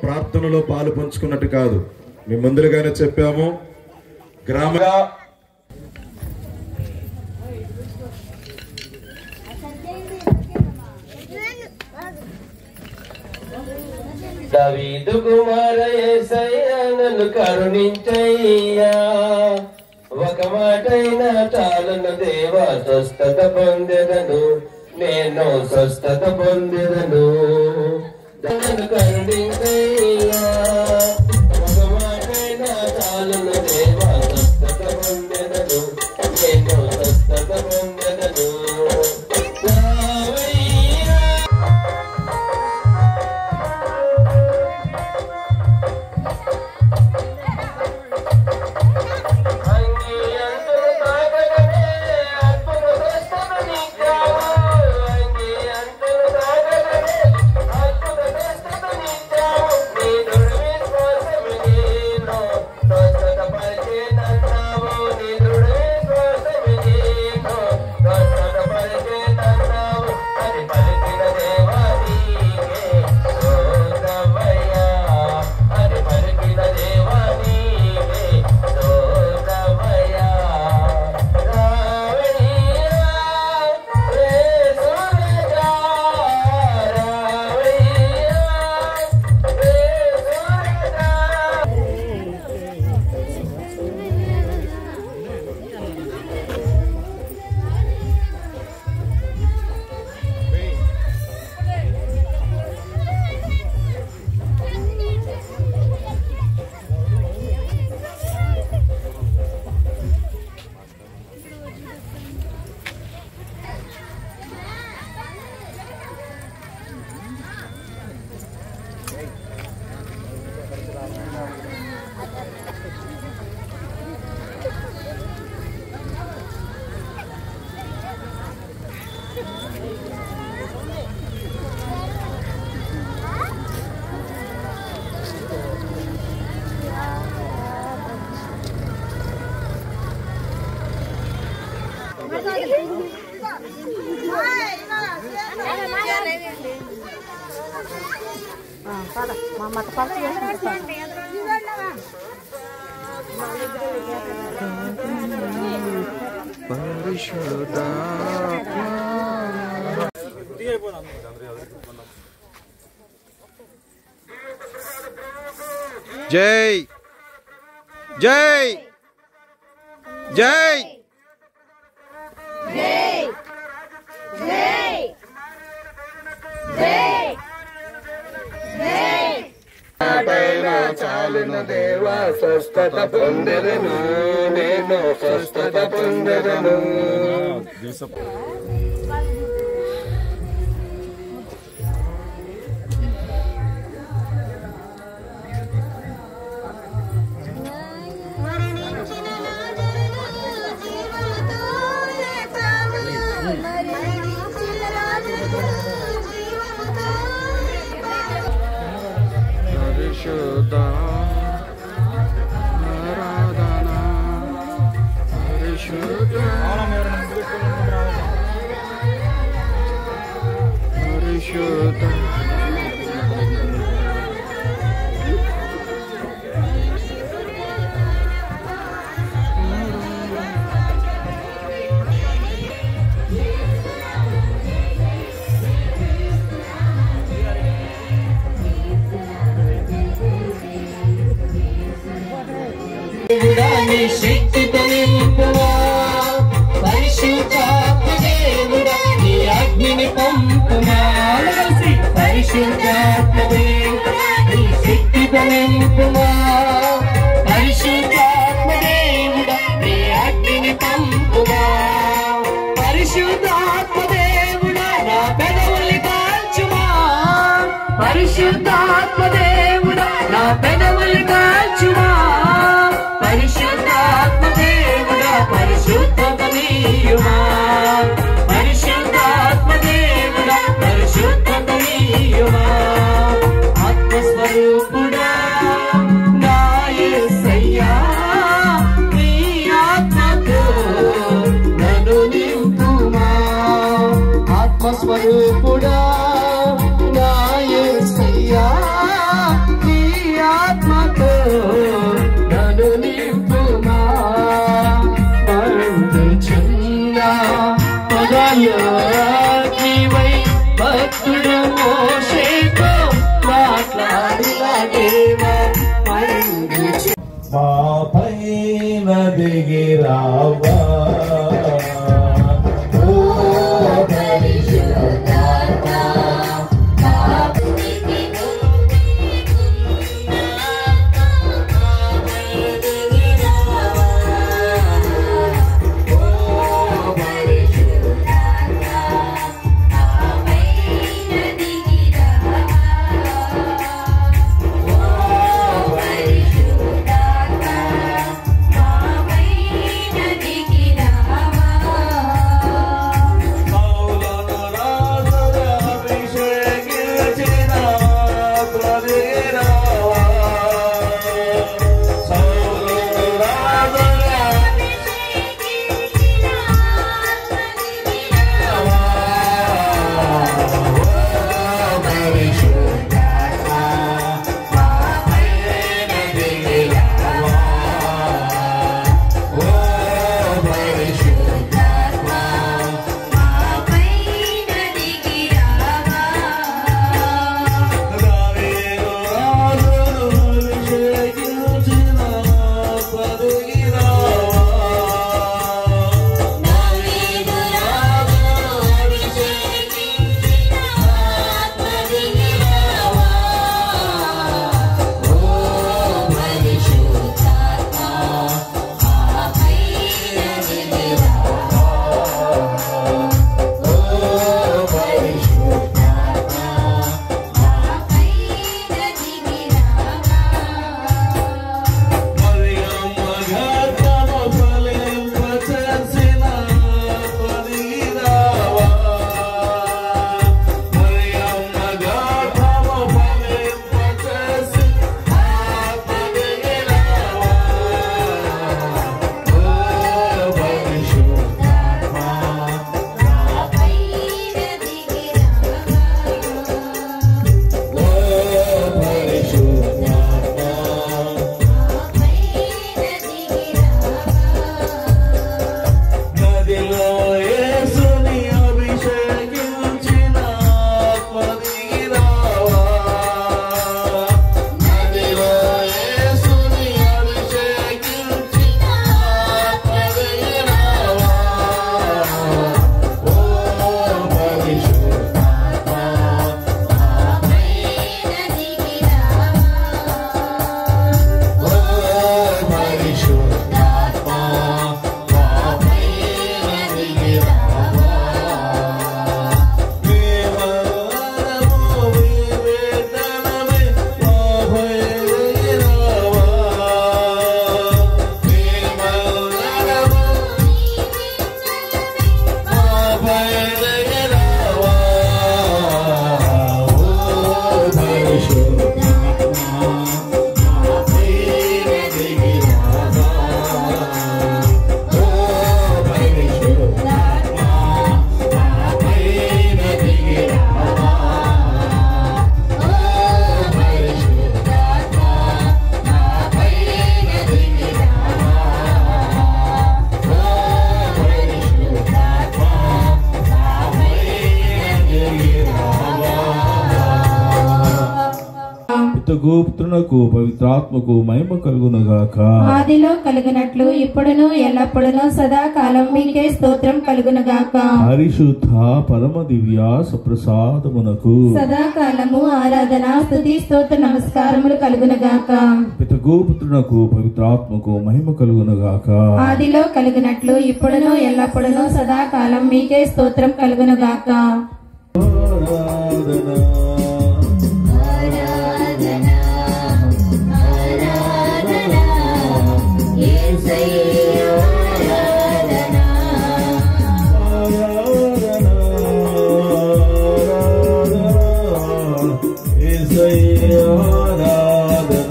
ప్రార్థనలో పాలు పంచుకున్నట్టు కాదు. మేము ముందుగానే చెప్పాము. గ్రామంగా దావీదు కుమార యేసయ్యా నన్ను కరుణించయ్యా, ఒక మాటైనా చాలును దేవా, స్వస్థత పొందెదను నేను, స్వస్థత పొందెదను. నన్ను కరుణించయ్యా, ఒక మాటైనా చాలును దేవా, స్వస్థత పొందెదను నేను, స్వస్థత పొందెదను. జై జై జై జై జై జై జై చాలును దేవా, స్వస్థత పొందెదను నేను, స్వస్థత పొందెదను. శక్తితో నింపువా, పరిశుద్ధాత్మ దేవుడా నీ అగ్నిని పంపుమా, పరిశుద్ధాత్మ దేవుడా నీ శక్తితో నింపుమా, పరిశుద్ధాత్మ దేవుడా నీ అగ్నిని పంపుమా, పరిశుద్ధాత్మ దేవుడా నా పెదవుల్ని కాల్చుమా, పరిశుద్ధాత్మ దేవుడా నా పెదవుల్ని కాల్చుమా, పరిశుద్ధాత్మ దేవుడా పరిశుద్ధత నీయుమా, పరిశుద్ధాత్మ దేవుడా పరిశుద్ధత నీయుమా, ఆత్మస్వరూపుడా నా యేసయ్యా నీ ఆత్మతో నన్ను నింపుమా, ఆత్మ స్వరూపుడా నా యేసయ్యా నీ ఆత్మతో నన్ను నింపుమా చిన్న పదయోగివై భక్తుడు మోషేతో మాట్లాడిన దేవా మా పైన దిగిరావా పుత్రునకు పవిత్రాత్మకు మహిమ కలుగునుగాక. ఆదిలో కలుగునట్లు ఇప్పుడును ఎల్లప్పుడును సదాకాలం మీకే స్తోత్రం కలుగునుగాక. పరిశుద్ధ పరమ దివ్య సప్రసాదమునకు సదాకాలము ఆరాధన స్తుతి స్తోత్ర నమస్కారములు కలుగునుగాక. పితకు పుత్రునకు పవిత్రాత్మకు మహిమ కలుగునుగాక. ఆదిలో కలుగునట్లు ఇప్పుడును ఎల్లప్పుడును సదాకాలం మీకే స్తోత్రం కలుగునుగాక. ఆరాధనా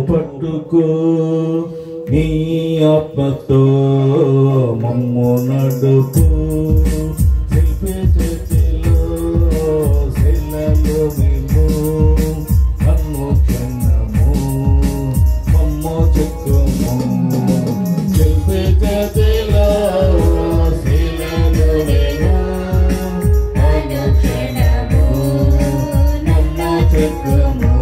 పట్టుకో నీ ఆత్మతో మమ్ము నడుపు శిల్పి చేతిలో శిలలు మేము మమ్ము క్షణము మమ్ము చెక్కుము శిల్పి చేతిలో శిలలు మేము మమ్ము క్షణము మమ్ము చెక్కుము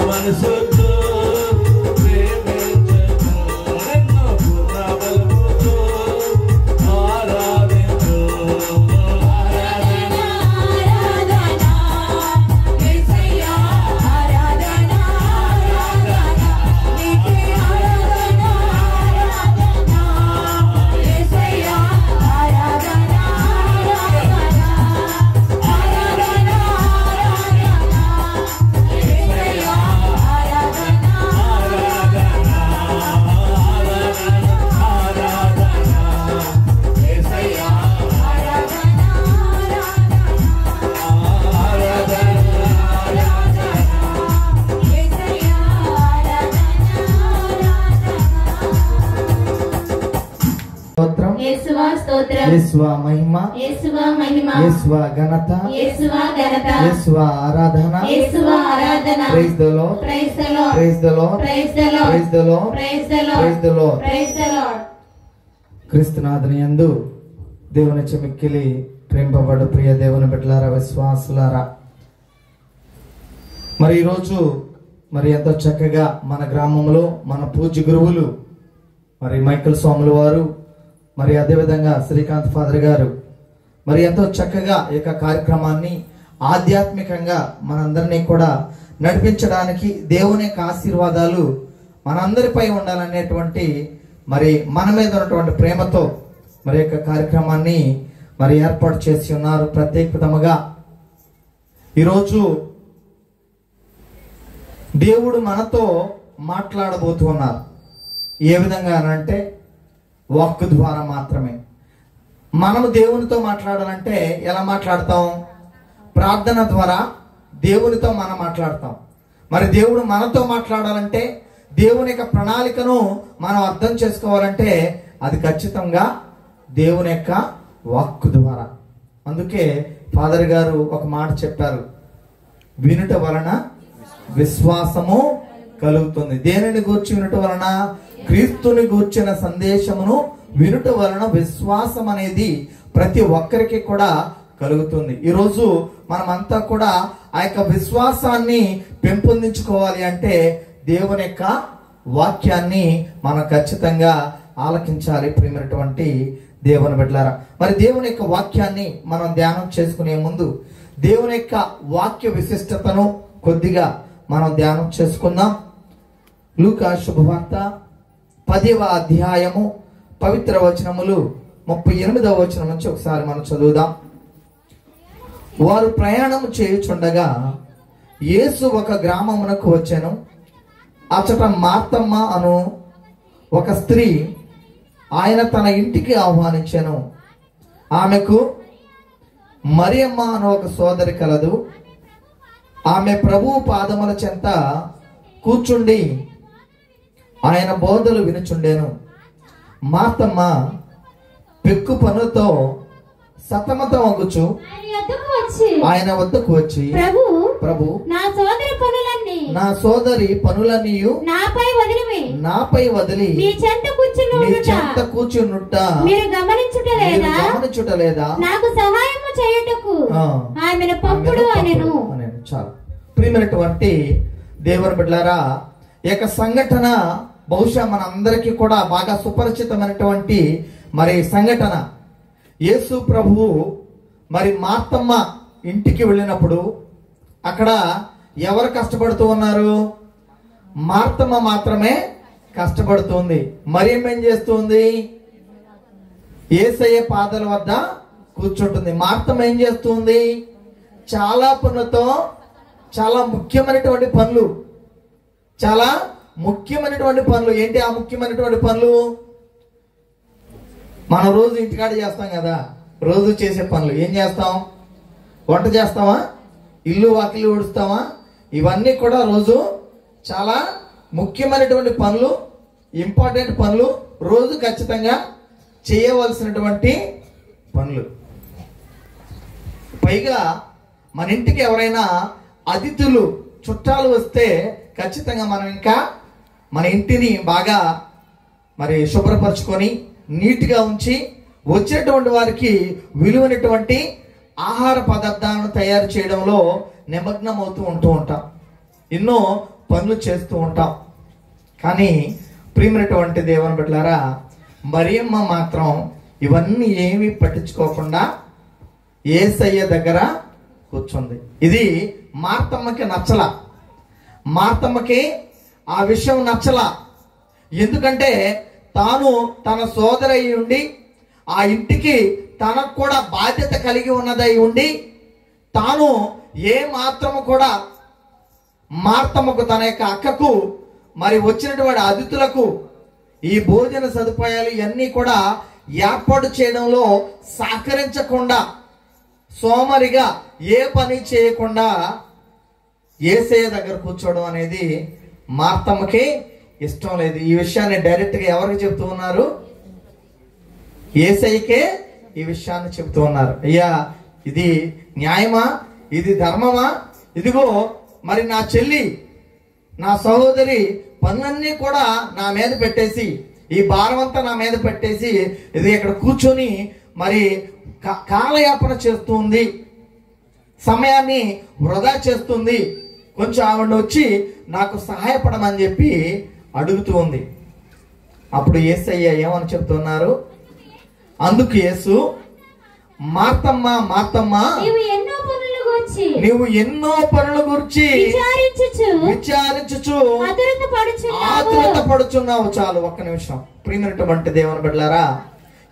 మనసుతో ప్రేమించను, నిన్ను పూర్ణ బలముతో ఆరాధించు. యేసువా స్తోత్రం, యేసువా మహిమ, యేసువా మహిమ, యేసువా ఘనత, యేసువా ఘనత, యేసువా ఆరాధన. యేసువా ఆరాధన. Praise the lord, praise the lord, praise the lord, praise the lord, praise the lord, praise the lord, praise the lord. Praise the lord. క్రీస్తునాథుని యందు దేవుని చెమిక్కిలి ప్రేమింపబడు ప్రియ దేవుని బిడ్డలారా, విశ్వాసులారా, మరి ఈరోజు మరి ఎంతో చక్కగా మన గ్రామంలో మన పూజ్య గురువులు మరి మైకల్ స్వాముల వారు, మరి అదేవిధంగా శ్రీకాంత్ ఫాదర్ గారు మరి ఎంతో చక్కగా ఈ యొక్క కార్యక్రమాన్ని ఆధ్యాత్మికంగా మనందరినీ కూడా నడిపించడానికి దేవుని యొక్క ఆశీర్వాదాలు మనందరిపై ఉండాలనేటువంటి మరి మన మీద ఉన్నటువంటి ప్రేమతో మరి యొక్క కార్యక్రమాన్ని మరి ఏర్పాటు చేసి ఉన్నారు. ప్రత్యేకతముగా ఈరోజు దేవుడు మనతో మాట్లాడబోతూ ఉన్నారు. ఏ విధంగా అంటే వాక్కు ద్వారా మాత్రమే. మనము దేవునితో మాట్లాడాలంటే ఎలా మాట్లాడతాం? ప్రార్థన ద్వారా దేవునితో మనం మాట్లాడతాం. మరి దేవుడు మనతో మాట్లాడాలంటే, దేవుని యొక్క ప్రణాళికను మనం అర్థం చేసుకోవాలంటే అది ఖచ్చితంగా దేవుని యొక్క వాక్కు ద్వారా. అందుకే ఫాదర్ గారు ఒక మాట చెప్పారు, వినుట వలన విశ్వాసము కలుగుతుంది. దేనిని గూర్చి వినుట వలన? క్రీస్తుని గూర్చిన సందేశమును వినుట వలన విశ్వాసం అనేది ప్రతి ఒక్కరికి కూడా కలుగుతుంది. ఈరోజు మనమంతా కూడా ఆ యొక్క విశ్వాసాన్ని పెంపొందించుకోవాలి అంటే దేవుని యొక్క వాక్యాన్ని మనం ఖచ్చితంగా ఆలకించాలి. ప్రియమైనటువంటి దేవుని బిడ్డలారా, మరి దేవుని యొక్క వాక్యాన్ని మనం ధ్యానం చేసుకునే ముందు దేవుని యొక్క వాక్య విశిష్టతను కొద్దిగా మనం ధ్యానం చేసుకుందాం. లూకా శుభవార్త 10వ అధ్యాయము పవిత్ర వచనములు 38వ వచనం నుంచి ఒకసారి మనం చదువుదాం. వారు ప్రయాణం చేయుచుండగా యేసు ఒక గ్రామమునకు వచ్చెను. అచట మార్తమ్మ అను ఒక స్త్రీ ఆయన తన ఇంటికి ఆహ్వానించెను. ఆమెకు మరియమ్మ అను ఒక సోదరి కలదు. ఆమె ప్రభువు పాదముల చెంత కూర్చుండి ఆయన బోధలు వినుచుండెను. మార్తమ్మ పెక్కు పనులతో సతమతమగుచు ఆయన వద్దకు వచ్చి, ప్రభు నా సోదరి పనులన్నీ నాపై వదిలి మీ చెంత కూర్చునుట మీరు గమనించుటలేదా? నాకు సహాయము చేయుటకు ఆమెను పంపుడు అనెను. చాలు. ప్రియమైనటువంటి దేవుని బిడ్డలారా, ఈ యొక్క సంఘటన బహుశా మన అందరికీ కూడా బాగా సుపరిచితమైనటువంటి మరి సంఘటన. యేసు ప్రభువు మరి మార్తమ్మ ఇంటికి వెళ్ళినప్పుడు అక్కడ ఎవరు కష్టపడుతూ ఉన్నారు? మార్తమ్మ మాత్రమే కష్టపడుతుంది. మరియమ్మ ఏం చేస్తుంది? యేసయ్య పాదాల వద్ద కూర్చుంటుంది. మార్తమ్మ ఏం చేస్తుంది? చాలా పనులతో చాలా ముఖ్యమైనటువంటి పనులు, చాలా ముఖ్యమైనటువంటి పనులు. ఏంటి ఆ ముఖ్యమైనటువంటి పనులు? మనం రోజు ఇంటికాడ చేస్తాం కదా, రోజు చేసే పనులు. ఏం చేస్తాం? వంట చేస్తామా? ఇల్లు వాకిలి ఊడుస్తామా? ఇవన్నీ కూడా రోజు చాలా ముఖ్యమైనటువంటి పనులు, ఇంపార్టెంట్ పనులు, రోజు ఖచ్చితంగా చేయవలసినటువంటి పనులు. పైగా మన ఇంటికి ఎవరైనా అతిథులు చుట్టాలు వస్తే ఖచ్చితంగా మనం ఇంకా మన ఇంటిని బాగా మరి శుభ్రపరచుకొని నీట్గా ఉంచి వచ్చేటువంటి వారికి విలువైనటువంటి ఆహార పదార్థాలను తయారు చేయడంలో నిమగ్నం అవుతూ ఉంటాం. ఎన్నో పనులు చేస్తూ ఉంటాం. కానీ ప్రియమైనటువంటి దేవుని బిడ్డలారా, మరియమ్మ మాత్రం ఇవన్నీ ఏమీ పట్టించుకోకుండా యేసయ్య దగ్గర కూర్చుంది. ఇది మార్తమ్మకి నచ్చల. మార్తమ్మకి ఆ విషయం నచ్చల. ఎందుకంటే తాను తన సోదరై ఉండి ఆ ఇంటికి తనకు కూడా బాధ్యత కలిగి ఉన్నదై ఉండి తాను ఏ మాత్రము కూడా మార్తమ్మకు, తన యొక్క అక్కకు, మరి వచ్చినటువంటి అతిథులకు ఈ భోజన సదుపాయాలు ఇవన్నీ కూడా ఏర్పాటు చేయడంలో సహకరించకుండా, సోమరిగా ఏ పని చేయకుండా యేసయ్య దగ్గర కూర్చోవడం అనేది మార్తమ్మకి ఇష్టం లేదు. ఈ విషయాన్ని డైరెక్ట్గా ఎవరికి చెప్తూ ఉన్నారు? యేసయ్యకే ఈ విషయాన్ని చెప్తూ ఉన్నారు. అయ్యా, ఇది న్యాయమా? ఇది ధర్మమా? ఇదిగో మరి నా చెల్లి, నా సహోదరి పనులన్నీ కూడా నా మీద పెట్టేసి, ఈ భారం అంతా నా మీద పెట్టేసి ఇది ఇక్కడ కూర్చొని మరి కాలయాపన చేస్తుంది, సమయాన్ని వృధా చేస్తుంది. కొంచెం ఆవిడ వచ్చి నాకు సహాయపడమని చెప్పి అడుగుతూ ఉంది. అప్పుడు యేసయ్య ఏమని చెప్తున్నారు? అందుకు యేసు, మార్తమ్మ మార్తమ్మ, నీవు ఎన్నో పనుల గురించి విచారించుచు ఆతురత పడుచున్నావు. చాలు, ఒక్క నిమిషం. ప్రియమైనటువంటి దేవుని బిడ్డలారా,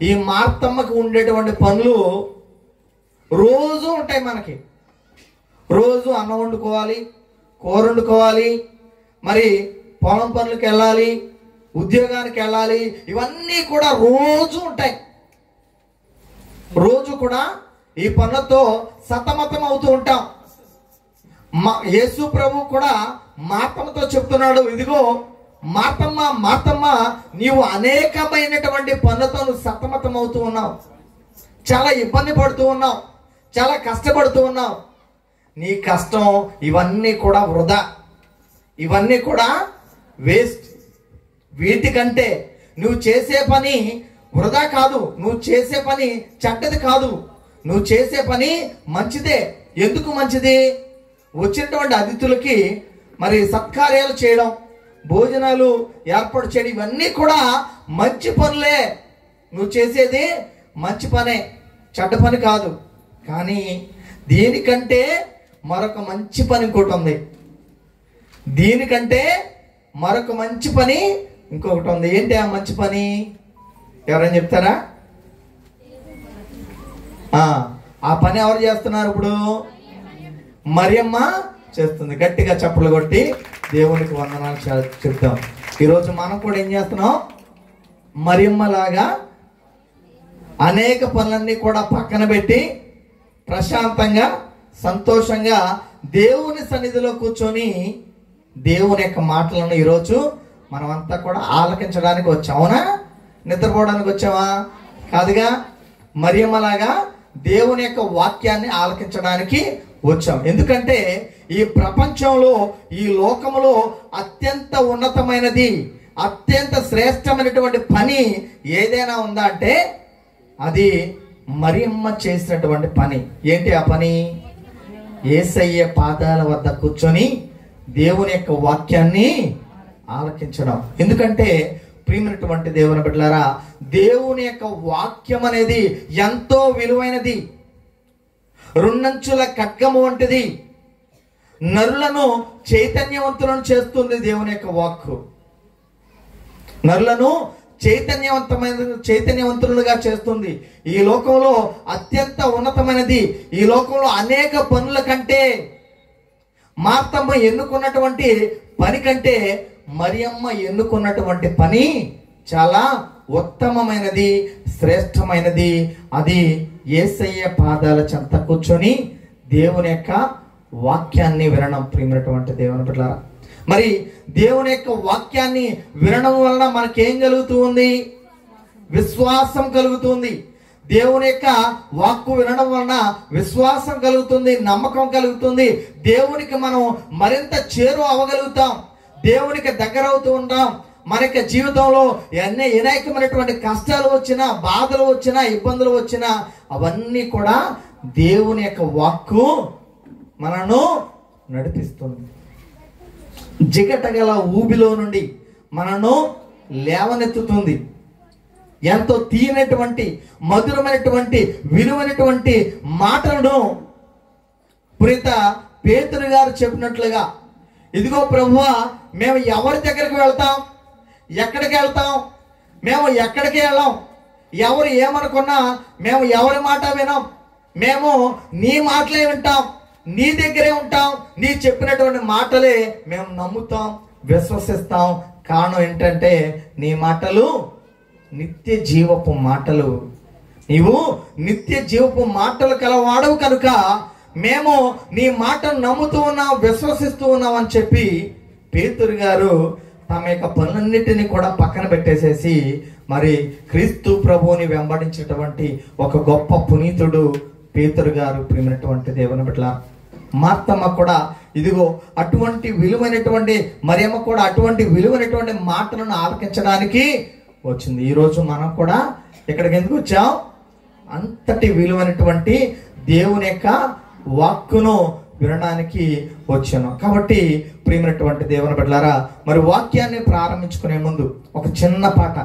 ఈ మార్తమ్మకు ఉండేటువంటి పనులు రోజు ఉంటాయి. మనకి రోజు అన్నం వండుకోవాలి, కూర వండుకోవాలి, మరి పొలం పనులకు వెళ్ళాలి, ఉద్యోగానికి వెళ్ళాలి. ఇవన్నీ కూడా రోజు ఉంటాయి. రోజు కూడా ఈ పనులతో సతమతం అవుతూ ఉంటాం. యేసు ప్రభు కూడా మార్తమ్మతో చెప్తున్నాడు, ఇదిగో మార్తమ్మ మార్తమ్మ, నీవు అనేకమైనటువంటి పనులతో నువ్వు సతమతం అవుతూ ఉన్నావు, చాలా ఇబ్బంది పడుతూ ఉన్నావు, చాలా కష్టపడుతూ ఉన్నావు. నీ కష్టం ఇవన్నీ కూడా వృధా, ఇవన్నీ కూడా వేస్ట్. వీటికంటే నువ్వు చేసే పని వృధా కాదు, నువ్వు చేసే పని చెడ్డది కాదు, నువ్వు చేసే పని మంచిదే. ఎందుకు మంచిది? వచ్చినటువంటి అతిథులకి మరి సత్కార్యాలు చేయడం, భోజనాలు ఏర్పాటు చేయడం, ఇవన్నీ కూడా మంచి పనులే. నువ్వు చేసేది మంచి పనే, చెడ్డ పని కాదు. కానీ దీనికంటే మరొక మంచి పని ఇంకోటి ఉంది. దీనికంటే మరొక మంచి పని ఇంకొకటి ఉంది. ఏంటి ఆ మంచి పని? ఎవరైనా చెప్తారా? ఆ పని ఎవరు చేస్తున్నారు? ఇప్పుడు మరియమ్మ చేస్తుంది. గట్టిగా చప్పట్లు కొట్టి దేవునికి వందనాలు చెప్తాం. ఈరోజు మనం కూడా ఏం చేస్తున్నాం? మరియమ్మ లాగా అనేక పనులన్నీ కూడా పక్కన పెట్టి ప్రశాంతంగా, సంతోషంగా దేవుని సన్నిధిలో కూర్చొని దేవుని యొక్క మాటలను ఈరోజు మనమంతా కూడా ఆలకించడానికి వచ్చాం. అవునా? నిద్రపోవడానికి వచ్చావా? కాదుగా. మరియమ్మలాగా దేవుని యొక్క వాక్యాన్ని ఆలకించడానికి వచ్చాం. ఎందుకంటే ఈ ప్రపంచంలో, ఈ లోకములో అత్యంత ఉన్నతమైనది, అత్యంత శ్రేష్టమైనటువంటి పని ఏదైనా ఉందా అంటే అది మరియమ్మ చేసినటువంటి పని. ఏంటి ఆ పని? యేసయ్య పాదాల వద్ద కూర్చొని దేవుని యొక్క వాక్యాన్ని ఆలకించడం. ఎందుకంటే ప్రియమైనటువంటి దేవుని బిడ్డలారా, దేవుని యొక్క వాక్యం అనేది ఎంతో విలువైనది, రెండంచుల ఖడ్గము వంటిది, నరులను చైతన్యవంతులను చేస్తుంది. దేవుని యొక్క వాక్కు నరులను చైతన్యవంతులుగా చేస్తుంది. ఈ లోకంలో అత్యంత ఉన్నతమైనది. ఈ లోకంలో అనేక పనుల కంటే, మార్తమ్మ ఎన్నుకున్నటువంటి పని కంటే మరియమ్మ ఎన్నుకున్నటువంటి పని చాలా ఉత్తమమైనది, శ్రేష్టమైనది. అది యేసయ్య పాదాల చెంత కూర్చొని దేవుని యొక్క వాక్యాన్ని వినడం. ప్రియమైనటువంటి దేవుని బిడ్డలారా, మరి దేవుని యొక్క వాక్యాన్ని వినడం వలన మనకేం కలుగుతుంది? విశ్వాసం కలుగుతుంది. దేవుని యొక్క వాక్కు వినడం వలన విశ్వాసం కలుగుతుంది, నమ్మకం కలుగుతుంది. దేవునికి మనం మరింత చేరువ అవ్వగలుగుతాం, దేవునికి దగ్గర అవుతూ ఉంటాం. మన యొక్క జీవితంలో అనేకమైనటువంటి కష్టాలు వచ్చినా, బాధలు వచ్చినా, ఇబ్బందులు వచ్చినా అవన్నీ కూడా దేవుని యొక్క వాక్కు మనను నడిపిస్తుంది. జిగటగల ఊబిలో నుండి మనను లేవనెత్తుతుంది. ఎంతో తీయనటువంటి, మధురమైనటువంటి, విలువైనటువంటి మాటలను పునీత పేతురు గారు చెప్పినట్లుగా, ఇదిగో ప్రభువా, మేము ఎవరి దగ్గరికి వెళ్తాం, ఎక్కడికి వెళ్తాం, మేము ఎక్కడికి వెళ్ళాం, ఎవరు ఏమనుకున్నా మేము ఎవరి మాట వినాం, మేము నీ మాటలే వింటాం, నీ దగ్గరే ఉంటాం, నీ చెప్పినటువంటి మాటలే మేము నమ్ముతాం, విశ్వసిస్తాం. కారణం ఏంటంటే నీ మాటలు నిత్య జీవపు మాటలు, నీవు నిత్య జీవపు మాటలు కలవాడవు కనుక మేము నీ మాటను నమ్ముతూ ఉన్నాం, విశ్వసిస్తూ ఉన్నాం అని చెప్పి పేతురు గారు తమ యొక్క పనులన్నిటినీ కూడా పక్కన పెట్టేసేసి మరి క్రీస్తు ప్రభువుని వెంబడించేటువంటి ఒక గొప్ప పునీతుడు పేతురు గారు. ప్రియమైనటువంటి దేవుని బిడ్డలారా, మార్తమ్మ కూడా ఇదిగో అటువంటి విలువైనటువంటి, మరియమ్మ కూడా అటువంటి విలువైనటువంటి మాటలను ఆలకించడానికి వచ్చింది. ఈరోజు మనం కూడా ఇక్కడికి ఎందుకు వచ్చాం? అంతటి విలువైనటువంటి దేవుని యొక్క వాక్కును వినడానికి వచ్చాను. కాబట్టి ప్రియమైనటువంటి దేవుని బిడ్డలారా, మరి వాక్యాన్ని ప్రారంభించుకునే ముందు ఒక చిన్న పాట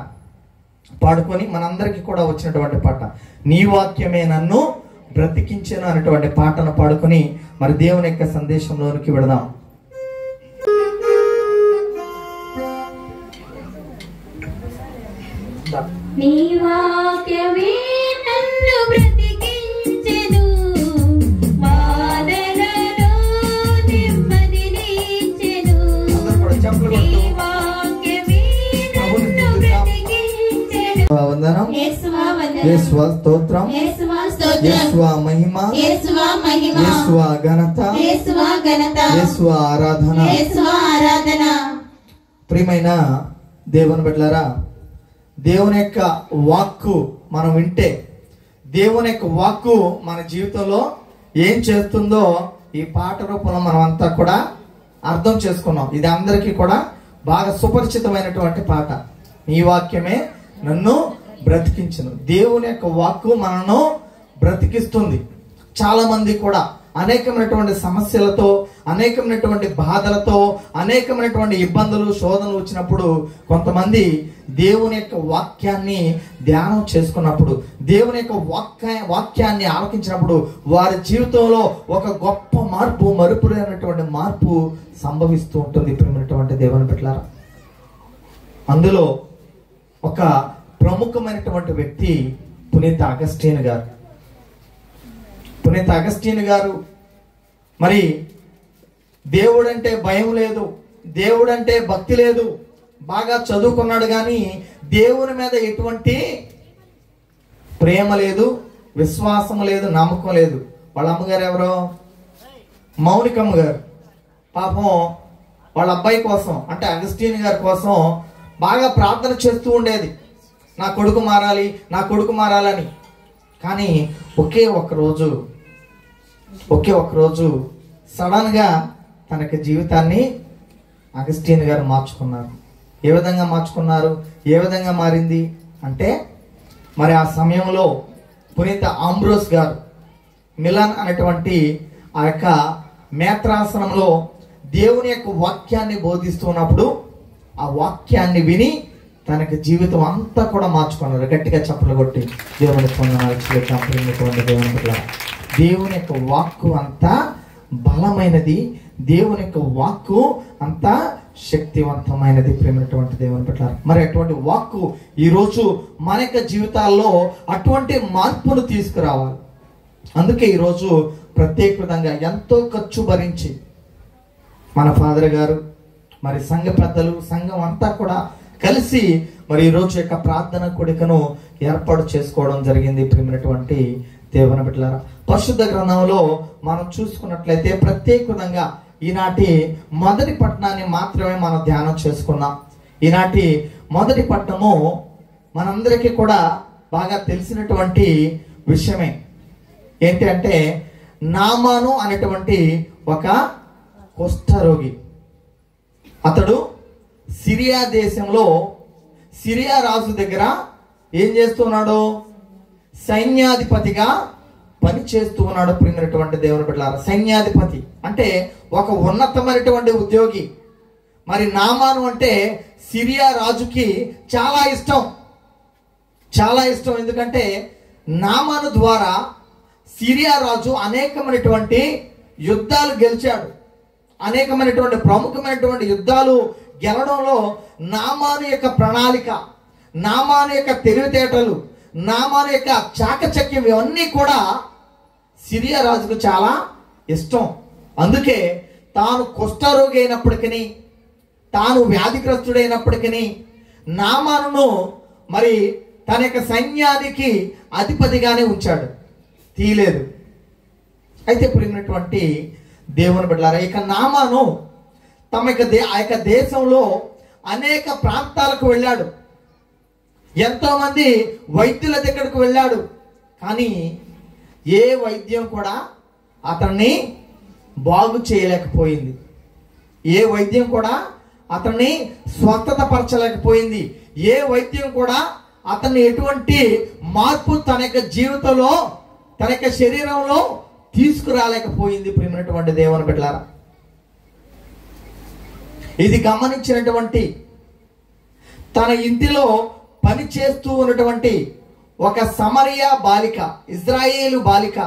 పాడుకొని, మనందరికీ కూడా వచ్చినటువంటి పాట, నీ వాక్యమే నన్ను బ్రతికించెను అనేటువంటి పాటను పాడుకొని మరి దేవుని యొక్క సందేశంలోనికి వెళదాం. నీ వాక్యమే నన్ను బ్రతికించెను, బాధలలో నెమ్మదినిచ్చెను. నీ వాక్యమే నన్ను బ్రతికించెను. వందనం, యేసువా వందనం, యేసువా స్తోత్రం, యేసువా స్తోత్రం, యేసువా మహిమ, యేసువా మహిమ, యేసువా ఘనత, యేసువా ఘనత, యేసువా ఆరాధన. యేసువా ఆరాధన. ప్రియమైన దేవుని బిడ్డలారా, దేవుని యొక్క వాక్కు మనం వింటే, దేవుని యొక్క వాక్కు మన జీవితంలో ఏం చేస్తుందో ఈ పాట రూపంలో మనం అంతా కూడా అర్థం చేసుకున్నాం. ఇది అందరికీ కూడా బాగా సుపరిచితమైనటువంటి పాట. నీ వాక్యమే నన్ను బ్రతికించును. దేవుని యొక్క వాక్కు మనను బ్రతికిస్తుంది. చాలా మంది కూడా అనేకమైనటువంటి సమస్యలతో, అనేకమైనటువంటి బాధలతో, అనేకమైనటువంటి ఇబ్బందులు, శోధనలు వచ్చినప్పుడు కొంతమంది దేవుని యొక్క వాక్యాన్ని ధ్యానం చేసుకున్నప్పుడు, దేవుని యొక్క వాక్యాన్ని ఆలకించినప్పుడు వారి జీవితంలో ఒక గొప్ప మార్పు, మరుపురైనటువంటి మార్పు సంభవిస్తూ ఉంటుంది. ప్రియమైనటువంటి దేవుని బిడ్డలారా, అందులో ఒక ప్రముఖమైనటువంటి వ్యక్తి పునీత అగస్టిన్ గారు. పునీత అగస్టిన్ గారు మరి దేవుడంటే భయం లేదు, దేవుడంటే భక్తి లేదు, బాగా చదువుకున్నాడు కానీ దేవుని మీద ఎటువంటి ప్రేమ లేదు, విశ్వాసం లేదు, నమ్మకం లేదు. వాళ్ళ అమ్మగారు ఎవరో? మౌనికమ్మ గారు. పాపం వాళ్ళ అబ్బాయి కోసం, అంటే అగస్టిన్ గారి కోసం బాగా ప్రార్థన చేస్తూ ఉండేది, నా కొడుకు మారాలి, నా కొడుకు మారాలని. కానీ ఒకే ఒక్కరోజు సడన్గా తనకి జీవితాన్ని అగస్టిన్ గారు మార్చుకున్నారు. ఏ విధంగా మార్చుకున్నారు? ఏ విధంగా మారింది అంటే, మరి ఆ సమయంలో పునీత ఆంబ్రోస్ గారు మిలాన్ అనేటువంటి ఆ యొక్క మేత్రాసనంలో దేవుని యొక్క వాక్యాన్ని బోధిస్తున్నప్పుడు ఆ వాక్యాన్ని విని తనకి జీవితం అంతా కూడా మార్చుకున్నారు. గట్టిగా చప్పట్లు కొట్టి దేవుని పొందినటువంటి దేవుని బిడ్డ, దేవుని యొక్క వాక్కు అంతా బలమైనది, దేవుని యొక్క వాక్కు అంతా శక్తివంతమైనది. ప్రేమైనటువంటి దేవుని బిడ్డ, మరి అటువంటి వాక్కు ఈరోజు మన యొక్క జీవితాల్లో అటువంటి మార్పును తీసుకురావాలి. అందుకే ఈరోజు ప్రత్యేకంగా ఎంతో ఖర్చు భరించి మన ఫాదర్ గారు, మరి సంఘ పెద్దలు, సంఘం అంతా కూడా కలిసి మరి ఈరోజు యొక్క ప్రార్థన కూడికను ఏర్పాటు చేసుకోవడం జరిగింది. ప్రియమైనటువంటి దేవుని బిడ్డలారా, పరిశుద్ధ గ్రంథంలో మనం చూసుకున్నట్లయితే ప్రత్యేకంగా ఈనాటి మొదటి పట్టణాన్ని మాత్రమే మనం ధ్యానం చేసుకున్నాం. ఈనాటి మొదటి పట్టణము మనందరికీ కూడా బాగా తెలిసినటువంటి విషయమే. ఏంటి అంటే, నామాను అనేటువంటి ఒక కుష్ఠరోగి. అతడు సిరియా దేశంలో సిరియా రాజు దగ్గర ఏం చేస్తున్నాడు? సైన్యాధిపతిగా పని చేస్తూ ఉన్నాడు. ప్రియమైనటువంటి దేవుని బిడ్డలారా, సైన్యాధిపతి అంటే ఒక ఉన్నతమైనటువంటి ఉద్యోగి, మరి నామాను అంటే సిరియా రాజుకి చాలా ఇష్టం, చాలా ఇష్టం. ఎందుకంటే నామాను ద్వారా సిరియా రాజు అనేకమైనటువంటి యుద్ధాలు గెలిచాడు. అనేకమైనటువంటి ప్రముఖమైనటువంటి యుద్ధాలు గెలడంలో నామాను యొక్క ప్రణాళిక, నామాను యొక్క తెలివితేటలు, నామాను యొక్క చాకచక్యం ఇవన్నీ కూడా సిరియా రాజుకు చాలా ఇష్టం. అందుకే తాను కుష్ఠరోగి అయినప్పటికీ, తాను వ్యాధిగ్రస్తుడైనప్పటికీ నామానును మరి తన యొక్క సైన్యానికి అధిపతిగానే ఉంచాడు, తీయలేదు. అయితే ఇప్పుడు దేవుని బిడ్డలారా, ఇక నామాను తమ ఆ యొక్క దేశంలో అనేక ప్రాంతాలకు వెళ్ళాడు, ఎంతో మంది వైద్యుల దగ్గరకు వెళ్ళాడు. కానీ ఏ వైద్యం కూడా అతన్ని బాగు చేయలేకపోయింది, ఏ వైద్యం కూడా అతన్ని స్వస్థత పరచలేకపోయింది, ఏ వైద్యం కూడా అతన్ని ఎటువంటి మార్పు తన యొక్క జీవితంలో, తన యొక్క శరీరంలో తీసుకురాలేకపోయింది. ప్రియమైనటువంటి దేవుని బిడ్డలారా, ఇది గమనించినటువంటి తన ఇంటిలో పని చేస్తూ ఉన్నటువంటి ఒక సమరియా బాలిక, ఇజ్రాయేలు బాలిక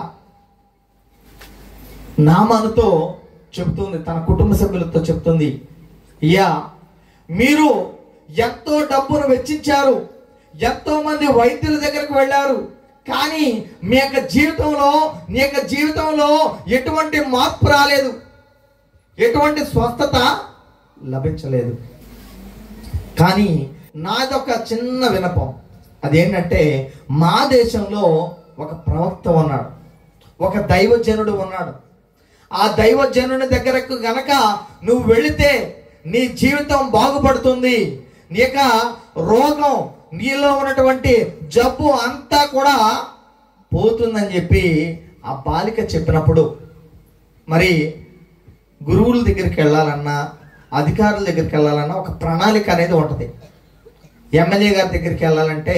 నామానుతో చెబుతుంది, తన కుటుంబ సభ్యులతో చెప్తుంది, అయ్యా మీరు ఎంతో డబ్బును వెచ్చించారు, ఎంతో మంది వైద్యుల దగ్గరకు వెళ్ళారు, కానీ మీ యొక్క జీవితంలో ఎటువంటి మార్పు రాలేదు, ఎటువంటి స్వస్థత లభించలేదు. కానీ నాదొక చిన్న విన్నపం, అదేంటంటే మా దేశంలో ఒక ప్రవక్త ఉన్నాడు, ఒక దైవజనుడు ఉన్నాడు. ఆ దైవజనుని దగ్గరకు గనక నువ్వు వెళితే నీ జీవితం బాగుపడుతుంది, నీ యొక్క రోగం, నీలో ఉన్నటువంటి జబ్బు అంతా కూడా పోతుందని చెప్పి ఆ బాలిక చెప్పినప్పుడు, మరి గురువుల దగ్గరికి వెళ్ళాలన్నా, అధికారుల దగ్గరికి వెళ్ళాలన్నా ఒక ప్రణాళిక అనేది ఉంటుంది. ఎమ్మెల్యే గారి దగ్గరికి వెళ్ళాలంటే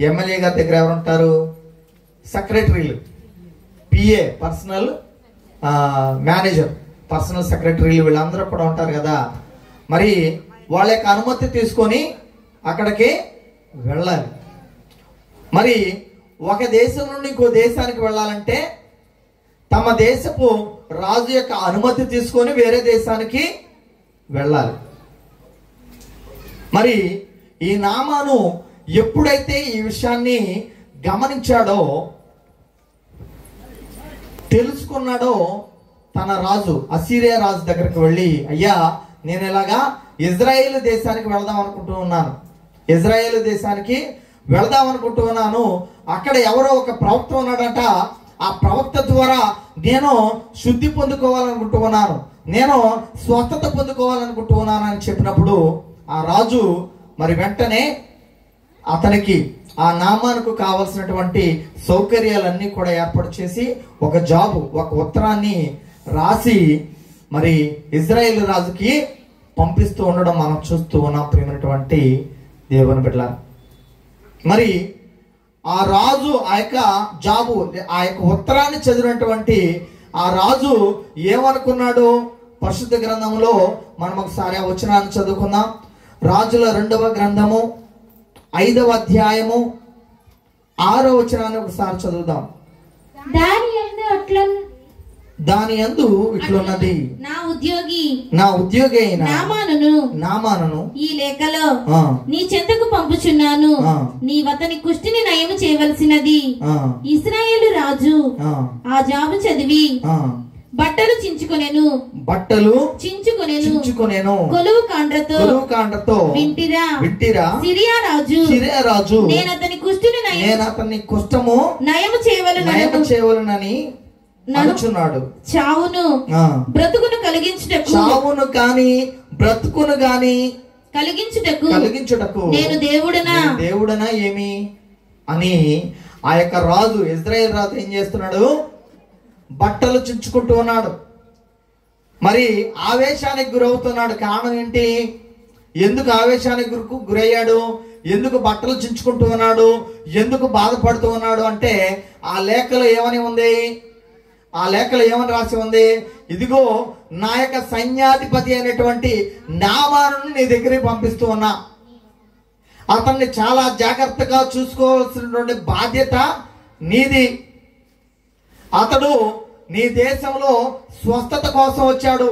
ఎమ్మెల్యే గారి దగ్గర ఎవరు ఉంటారు? సెక్రటరీలు, పిఏ, పర్సనల్ మేనేజర్, పర్సనల్ సెక్రటరీలు, వీళ్ళందరూ కూడా ఉంటారు కదా. మరి వాళ్ళ యొక్క అనుమతి తీసుకొని అక్కడికి వెళ్ళాలి. మరి ఒక దేశం నుండి ఇంకో దేశానికి వెళ్ళాలంటే తమ దేశపు రాజు యొక్క అనుమతి తీసుకొని వేరే దేశానికి వెళ్ళాలి. మరి ఈ నామాను ఎప్పుడైతే ఈ విషయాన్ని గమనించాడో, తెలుసుకున్నాడో, తన రాజు అసీరియా రాజు దగ్గరికి వెళ్ళి, అయ్యా నేను ఇలాగా ఇజ్రాయేల్ దేశానికి వెళదాం అనుకుంటూ ఉన్నాను, ఇజ్రాయేల్ దేశానికి వెళదాం అనుకుంటూ ఉన్నాను, అక్కడ ఎవరో ఒక ప్రవక్త ఉన్నాడట, ఆ ప్రవక్త ద్వారా నేను శుద్ధి పొందుకోవాలనుకుంటూ ఉన్నాను, నేను స్వస్థత పొందుకోవాలనుకుంటూ ఉన్నాను అని చెప్పినప్పుడు ఆ రాజు మరి వెంటనే అతనికి ఆ నామానికి కావలసినటువంటి సౌకర్యాలన్నీ కూడా ఏర్పాటు చేసి ఒక జాబు, ఒక ఉత్తరాన్ని రాసి మరి ఇజ్రాయేల్ రాజుకి పంపిస్తూ ఉండడం మనం చూస్తూ ఉన్నాం. ప్రియమైనటువంటి దేవుని బిడ్డలారా, మరి ఆ రాజు ఆ యొక్క జాబు, ఆ యొక్క ఉత్తరాన్ని చదివినటువంటి ఆ రాజు ఏమనుకున్నాడు? పరిశుద్ధ గ్రంథంలో మనం ఒకసారి ఆ వచనాన్ని చదువుకుందాం. రాజుల 2వ గ్రంథము 5వ అధ్యాయము 6వ వచనాన్ని ఒకసారి చదువుదాం. దాని యందు ఇట్లున్నది, నా ఉద్యోగి అయిన నామానును ఈ లేఖలో నీ చెంతకు పంపుచున్నాను, నీవతని కుష్టిని నయము చేయవలసినది. ఇశ్రాయేలు రాజు ఆ జాబు చదివి బట్టలు చించుకొనెను, కొలువు కాండ్రతో వింటిరా సిరియా రాజు నేను అతని కుష్ఠము నయము చేయవలనని అనుచున్నాడు. చావును బ్రతుకును గాని కలిగించుటకు నేను దేవుడనా ఏమి అని ఆ యొక్క రాజు, ఇజ్రాయేల్ రాజు ఏం చేస్తున్నాడు? బట్టలు చించుకుంటూ ఉన్నాడు. మరి ఆవేశానికి గురవుతున్నాడు. కారణం ఏంటి? ఎందుకు ఆవేశానికి గురయ్యాడు? ఎందుకు బట్టలు చించుకుంటూ ఉన్నాడు? ఎందుకు బాధపడుతూ ఉన్నాడు అంటే ఆ లేఖలో ఏమని ఉంది? ఆ లేఖలో ఏమని రాసి ఉంది? ఇదిగో నా యొక్క సైన్యాధిపతి అయినటువంటి నామాను నీ దగ్గరికి పంపిస్తూ ఉన్నా. అతన్ని చాలా జాగ్రత్తగా చూసుకోవాల్సినటువంటి బాధ్యత నీది. అతడు నీ దేశంలో స్వస్థత కోసం వచ్చాడు,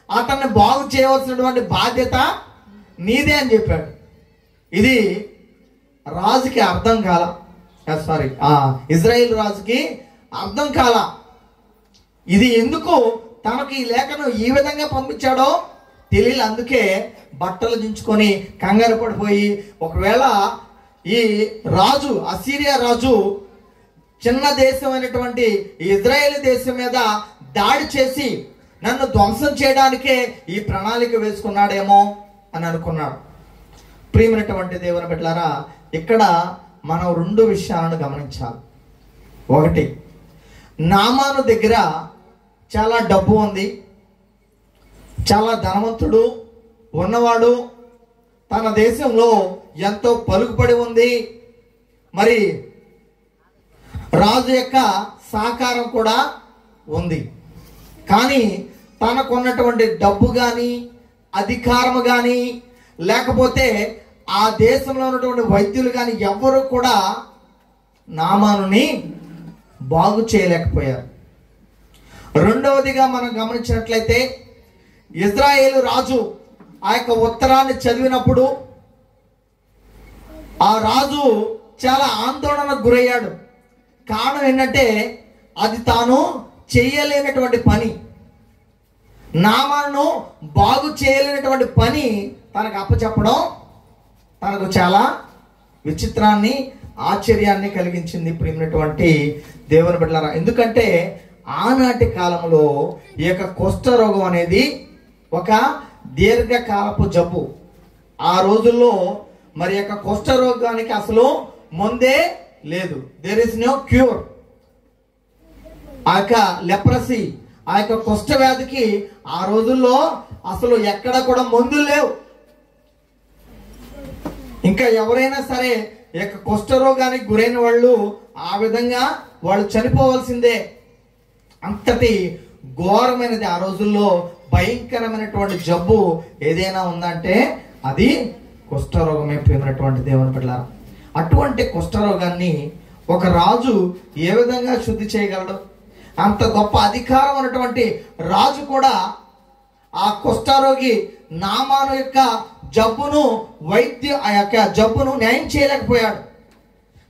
అతన్ని బాగు చేయవలసినటువంటి బాధ్యత నీదే అని చెప్పాడు. ఇది రాజుకి అర్థం కాల, ఇజ్రాయేల్ రాజుకి అర్థం కాల. ఇది ఎందుకు తనకు ఈ లేఖను ఈ విధంగా పంపించాడో తెలియదు. అందుకే బట్టలు దించుకొని కంగారు పడిపోయి, ఒకవేళ ఈ రాజు అసీరియా రాజు చిన్న దేశమైనటువంటి ఇజ్రాయేల్ దేశం మీద దాడి చేసి నన్ను ధ్వంసం చేయడానికే ఈ ప్రణాళిక వేసుకున్నాడేమో అని అనుకున్నాడు. ప్రియమైనటువంటి దేవుని బిడ్డలారా, ఇక్కడ మనం 2 విషయాలను గమనించాలి. ఒకటి, నామాను దగ్గర చాలా డబ్బు ఉంది, చాలా ధనవంతుడు ఉన్నవాడు, తన దేశంలో ఎంతో పలుకుబడి ఉంది, మరి రాజు యొక్క సహకారం కూడా ఉంది. కానీ తనకున్నటువంటి డబ్బు కానీ అధికారము కానీ లేకపోతే ఆ దేశంలో ఉన్నటువంటి వైద్యులు కానీ ఎవరు కూడా నామానుని బాగు చేయలేకపోయారు. రెండవదిగా మనం గమనించినట్లయితే ఇజ్రాయేలు రాజు ఆ యొక్క ఉత్తరాన్ని చదివినప్పుడు ఆ రాజు చాలా ఆందోళనకు గురయ్యాడు. కారణం ఏంటంటే అది తాను చేయలేనటువంటి పని, నామాను బాగు చేయలేనటువంటి పని తనకు అప్పచెప్పడం తనకు చాలా విచిత్రాన్ని ఆశ్చర్యాన్ని కలిగించింది. ప్రియమైనటువంటి దేవుని బిడ్డలారా, ఎందుకంటే ఆనాటి కాలంలో ఈ యొక్క కుష్ఠరోగం అనేది ఒక దీర్ఘకాలపు జబ్బు. ఆ రోజుల్లో మరి యొక్క కుష్ఠరోగానికి అసలు ముందే లేదు. There is no cure. ఆ యొక్క లెప్రసీ, ఆ యొక్క కుష్ఠ వ్యాధికి ఆ రోజుల్లో అసలు ఎక్కడ కూడా మందులు లేవు. ఇంకా ఎవరైనా సరే ఈ యొక్క కుష్ఠరోగానికి గురైన వాళ్ళు ఆ విధంగా వాళ్ళు చనిపోవాల్సిందే. అంతటి ఘోరమైనది ఆ రోజుల్లో భయంకరమైనటువంటి జబ్బు ఏదైనా ఉందంటే అది కుష్ఠరోగమే. ప్రియమైనటువంటి దేవుని బిడ్డలారా, అటువంటి కుష్ఠరోగాన్ని ఒక రాజు ఏ విధంగా శుద్ధి చేయగలడు? అంత గొప్ప అధికారం ఉన్నటువంటి రాజు కూడా ఆ కుష్ఠరోగి నామాను యొక్క జబ్బును ఆ యొక్క జబ్బును న్యాయం చేయలేకపోయాడు.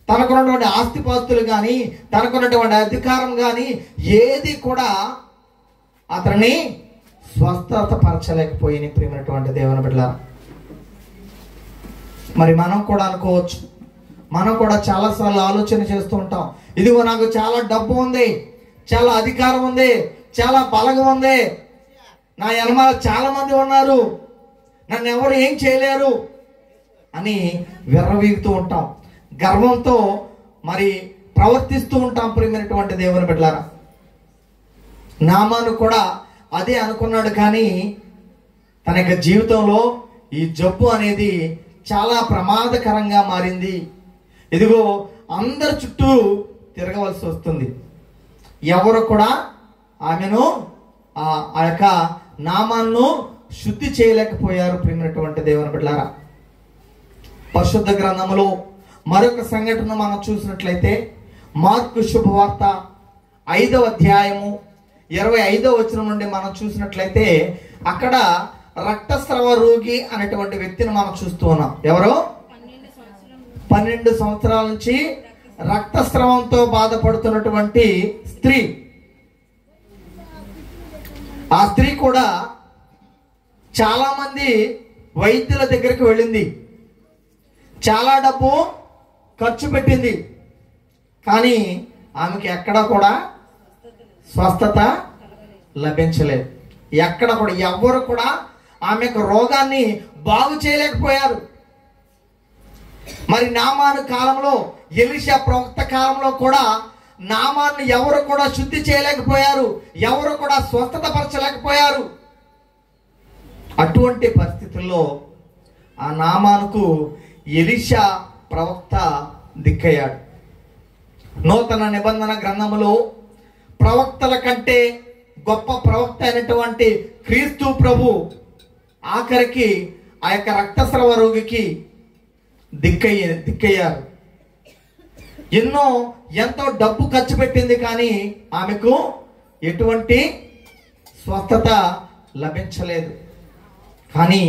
తనకున్నటువంటి ఆస్తిపాస్తులు కానీ తనకున్నటువంటి అధికారం కానీ ఏది కూడా అతన్ని స్వస్థత పరచలేకపోయినాయి. ప్రియమైనటువంటి దేవుని బిడ్డలారా, మరి మనం కూడా అనుకోవచ్చు, మనం కూడా చాలాసార్లు ఆలోచన చేస్తూ ఉంటాం, ఇదిగో నాకు చాలా డబ్బు ఉంది, చాలా అధికారం ఉంది, చాలా బలగం ఉంది, నా వెనకాల చాలా మంది ఉన్నారు, నన్ను ఎవరు ఏం చేయలేరు అని విర్రవీగుతూ ఉంటాం, గర్వంతో మరి ప్రవర్తిస్తూ ఉంటాం. ప్రియమైనటువంటి దేవుని బిడ్డలారా, నామాను కూడా అదే అనుకున్నాడు. కానీ తన యొక్క జీవితంలో ఈ జబ్బు అనేది చాలా ప్రమాదకరంగా మారింది. ఇదిగో అందరి చుట్టూ తిరగవలసి వస్తుంది, ఎవరు కూడా ఆమెను ఆ యొక్క నామాన్ని శుద్ధి చేయలేకపోయారు. ప్రియమైనటువంటి దేవుని బిడ్డలారా, పరిశుద్ధ గ్రంథములో మరొక సంఘటన మనం చూసినట్లయితే మార్కు శుభవార్త 5వ అధ్యాయము 25వ వచనం నుండి మనం చూసినట్లయితే అక్కడ రక్తస్రావ రోగి అనేటువంటి వ్యక్తిని మనం చూస్తూ ఉన్నాం. ఎవరో 12 సంవత్సరాల నుంచి రక్తస్రావంతో బాధపడుతున్నటువంటి స్త్రీ. ఆ స్త్రీ కూడా చాలా మంది వైద్యుల దగ్గరికి వెళ్ళింది, చాలా డబ్బు ఖర్చు పెట్టింది, కానీ ఆమెకి ఎక్కడా కూడా స్వస్థత లభించలేదు. ఎక్కడ కూడా ఎవరు కూడా ఆమె యొక్క రోగాన్ని బాగు చేయలేకపోయారు. మరి నామాను కాలంలో, ఎలీషా ప్రవక్త కాలంలో కూడా నామాన్ని ఎవరు కూడా శుద్ధి చేయలేకపోయారు, ఎవరు కూడా స్వస్థత పరచలేకపోయారు. అటువంటి పరిస్థితుల్లో ఆ నామానుకు ఎలీషా ప్రవక్త దిక్కయ్యాడు. నూతన నిబంధన గ్రంథములో ప్రవక్తల కంటే గొప్ప ప్రవక్త అయినటువంటి క్రీస్తు ప్రభు ఆఖరికి ఆ యొక్క రక్తస్రావ రోగికి దిక్కయ్యారు. ఎంతో డబ్బు ఖర్చు పెట్టింది, కానీ ఆమెకు ఎటువంటి స్వస్థత లభించలేదు. కానీ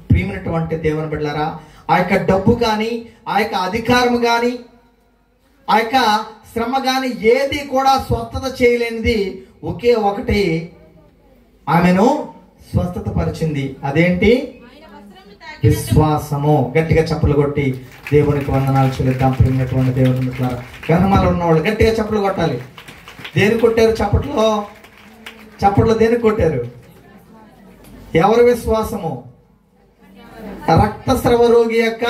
ప్రియమైనటువంటి దేవుని బిడ్డలారా, ఆ యొక్క డబ్బు కానీ, ఆ యొక్క అధికారం కానీ, ఆ యొక్క శ్రమ కానీ ఏది కూడా స్వస్థత చేయలేనిది ఒకే ఒకటి ఆమెను స్వస్థత పరిచింది. అదేంటి? విశ్వాసము. గట్టిగా చప్పలు కొట్టి దేవునికి వందనాలు చెల్లిద్దాం. ప్రియమైనటువంటి దేవుని బిడ్డలారా, గర్భమాల ఉన్నవాళ్ళు గట్టిగా చప్పలు కొట్టాలి. దేని కొట్టారు? చప్పట్లో దేనికి కొట్టారు? ఎవరి విశ్వాసము? రక్తస్రావ రోగి యొక్క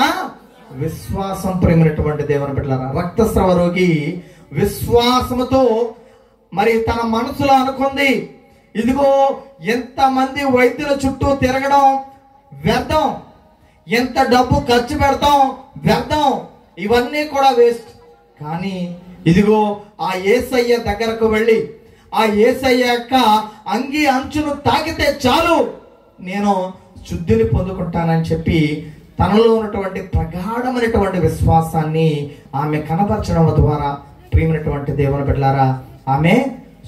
విశ్వాసం. ప్రియమైనటువంటి దేవుని బిడ్డలారా, రక్తస్రావ రోగి విశ్వాసముతో మరి తన మనసులో అనుకుంది, ఇదిగో ఎంతమంది వైద్యుల చుట్టూ తిరగడం వ్యర్థం, ఎంత డబ్బు ఖర్చు పెడతాం వ్యర్థం, ఇవన్నీ కూడా వేస్ట్. కానీ ఇదిగో ఆ యేసయ్య దగ్గరకు వెళ్ళి ఆ యేసయ్య యొక్క అంగి అంచును తాకితే చాలు, నేను శుద్ధిని పొందుకుంటానని చెప్పి తనలో ఉన్నటువంటి ప్రగాఢమైనటువంటి విశ్వాసాన్ని ఆమె కనపరచడం ద్వారా ప్రియమైనటువంటి దేవుని బిడ్డలారా ఆమె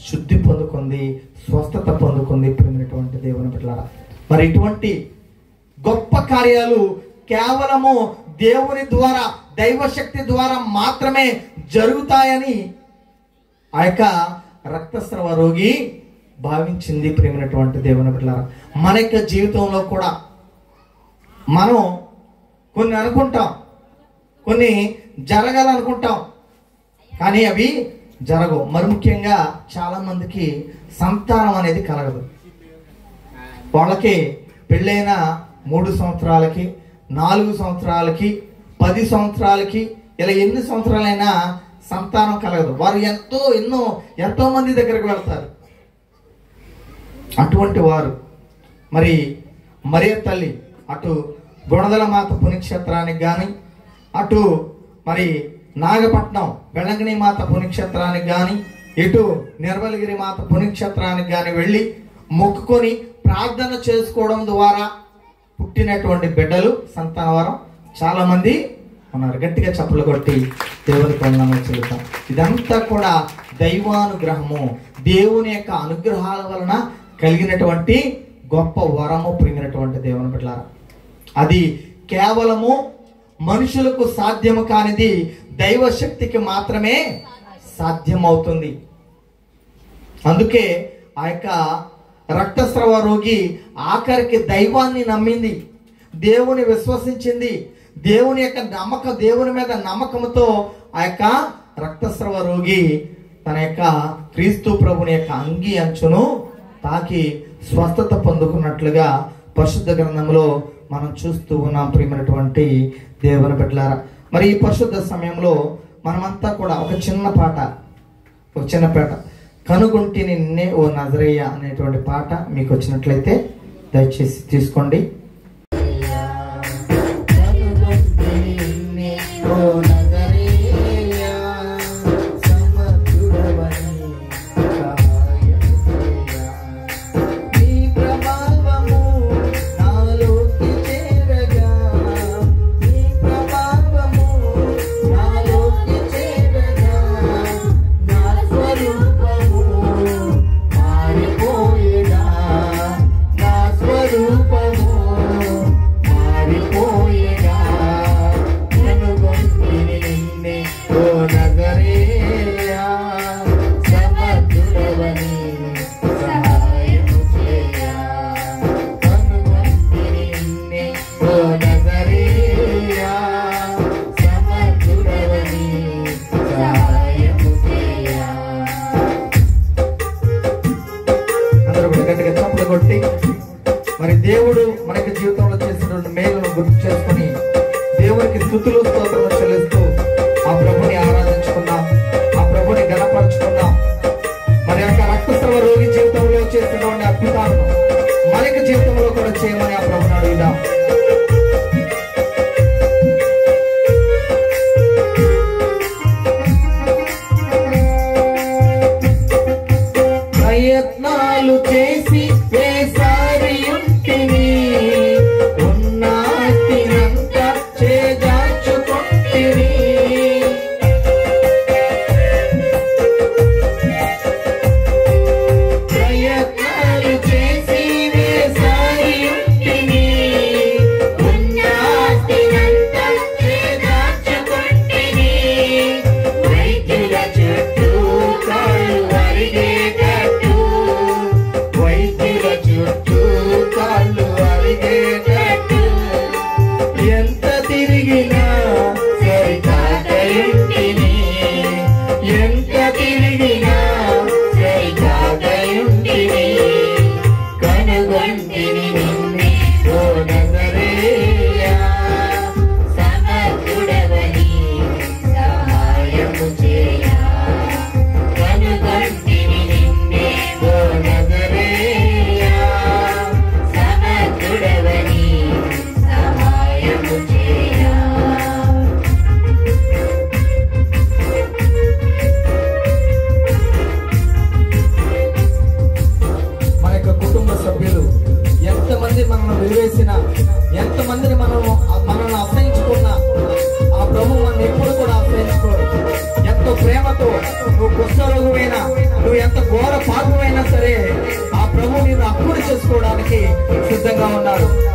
శుద్ధి పొందుకుంది, స్వస్థత పొందుకుంది. ప్రియమైనటువంటి దేవుని బిడ్డలారా, మరి ఇటువంటి గొప్ప కార్యాలు కేవలము దేవుని ద్వారా, దైవశక్తి ద్వారా మాత్రమే జరుగుతాయని ఆ యొక్క రక్తస్రావ రోగి భావించింది. ప్రియమైనటువంటి దేవుని బిడ్డలారా, మన యొక్క జీవితంలో కూడా మనం కొన్ని అనుకుంటాం, కొన్ని జరగాలనుకుంటాం, కానీ అవి జరగవు. మరి ముఖ్యంగా చాలా మందికి సంతానం అనేది కలగదు. వాళ్ళకి పెళ్ళైన 3 సంవత్సరాలకి, 4 సంవత్సరాలకి, 10 సంవత్సరాలకి, ఇలా ఎన్ని సంవత్సరాలైనా సంతానం కలగదు. వారు ఎంతో మంది దగ్గరికి వెళ్తారు. అటువంటి వారు మరి మరియ తల్లి అటు గుణదల మాత పుణ్యక్షేత్రానికి కానీ, అటు మరి నాగపట్నం బెళంగిని మాత పుణ్యక్షేత్రానికి కానీ, ఇటు నిర్మలగిరి మాత పుణ్యక్షేత్రానికి కానీ వెళ్ళి మొక్కుకొని ప్రార్థన చేసుకోవడం ద్వారా పుట్టినటువంటి బిడ్డలు, సంతానవరం చాలా మంది ఉన్నారు. గట్టిగా చప్పలు కొట్టి దేవునికి వందనాలు చెల్లిద్దాం. ఇదంతా కూడా దైవానుగ్రహము, దేవుని యొక్క అనుగ్రహాల వలన కలిగినటువంటి గొప్ప వరము. ప్రియమైనటువంటి దేవుని బిడ్డలారా, అది కేవలము మనుషులకు సాధ్యము కానిది దైవశక్తికి మాత్రమే సాధ్యమవుతుంది. అందుకే ఆ యొక్క రక్తస్రావ రోగి ఆఖరికి దైవాన్ని నమ్మింది, దేవుని విశ్వసించింది, దేవుని యొక్క దేవుని మీద నమ్మకంతో ఆ యొక్క రక్తస్రావ రోగి తన యొక్క క్రీస్తు ప్రభుని యొక్క అంగి అంచును తాకి స్వస్థత పొందుకున్నట్లుగా పరిశుద్ధ గ్రంథంలో మనం చూస్తూ ఉన్నాం. ప్రియమైనటువంటి దేవుని బిడ్డలారా, మరి ఈ పరిశుద్ధ సమయంలో మనమంతా కూడా ఒక చిన్న పాట కనుగొంటి నిన్నే ఓ నజరేయ అనేటువంటి పాట మీకు వచ్చినట్లయితే దయచేసి తీసుకోండి. మరి దేవుడు మనకి జీవితంలో చేసినటువంటి మేలును గుర్తు చేసుకుని దేవునికి స్తుతులు స్తోత్రము చెల్లిస్తూ ఆ ప్రభుని ఆరాధించుకున్నాం, ఆ ప్రభుని గణపరుచుకున్నాం. మరి యొక్క రక్తస్రావ రోగి జీవితంలో చేసినటువంటి అద్భుతాలను మనకి జీవితంలో కూడా చేయమని ఆ ప్రభుని అడుగుదాం. ప్రయత్నాలు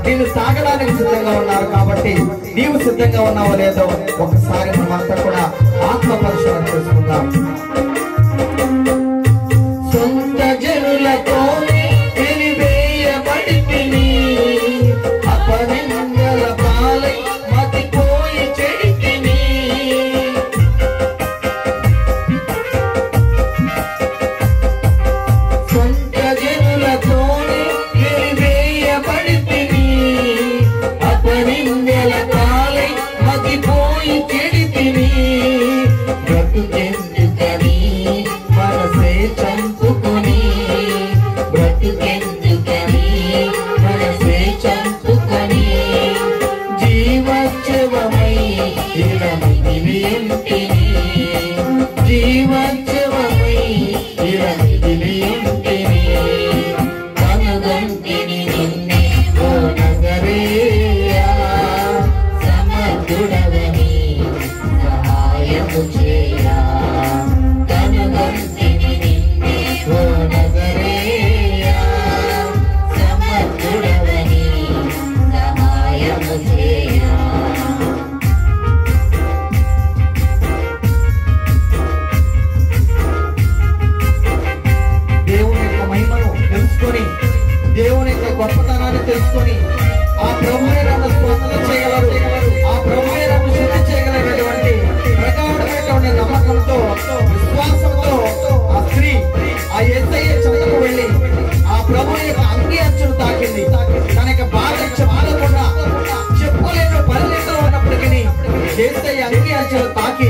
నేను తాగడానికి సిద్ధంగా ఉన్నారు. కాబట్టి నీవు సిద్ధంగా ఉన్నావో లేదో ఒకసారి మనమంతా కూడా ఆత్మ పరిశీలన చేసుకుందాం. సొంత జనులతో వెలివేయబడితిని, అపనిందల పాలై మతిపోయి చెడితిని. సొంత జనులతోనే వెలివేయబడితిని, అపనిందల పాలై మతిపోయి చెడితిని. బ్రతుకెందుకని మనసే చంపుకొని, బ్రతుకెందుకని మనసే చంపుకొని, జీవోత్సవమై ఇలా మిగిలి ఉంటిని, జీవోత్సవమై ఇలా మిగిలి ఉంటిని. కనుగొంటిని నిన్నే ఓ నజరేయా, సమర్థుడవని సహాయము చేయా. కనుగొంటిని నిన్నే ఓ నజరేయా, సమర్థుడవని సహాయము చేయా. దేవుని యొక్క మహిమను తెలుసుకొని, దేవుని యొక్క గొప్పతనాన్ని తెలుసుకొని, ఆ ప్రభువే నన్ను స్వతంత్రం చేయగలరు, ఆ ప్రభువే నన్ను శుద్ధి చేయగలిగినటువంటి ప్రగాఢమైనటువంటి నమ్మకంతో, విశ్వాసంతో ఆ స్త్రీ ఆ యేసయ్య చెంతకు వెళ్ళి ఆ ప్రభువు యొక్క అంగి అంచును తాకింది. తన యొక్క బాధ చెప్పకుండా, చెప్పలేని పరిస్థితుల్లో ఉన్నప్పటికీ యేసయ్య అంగి అంచును తాకి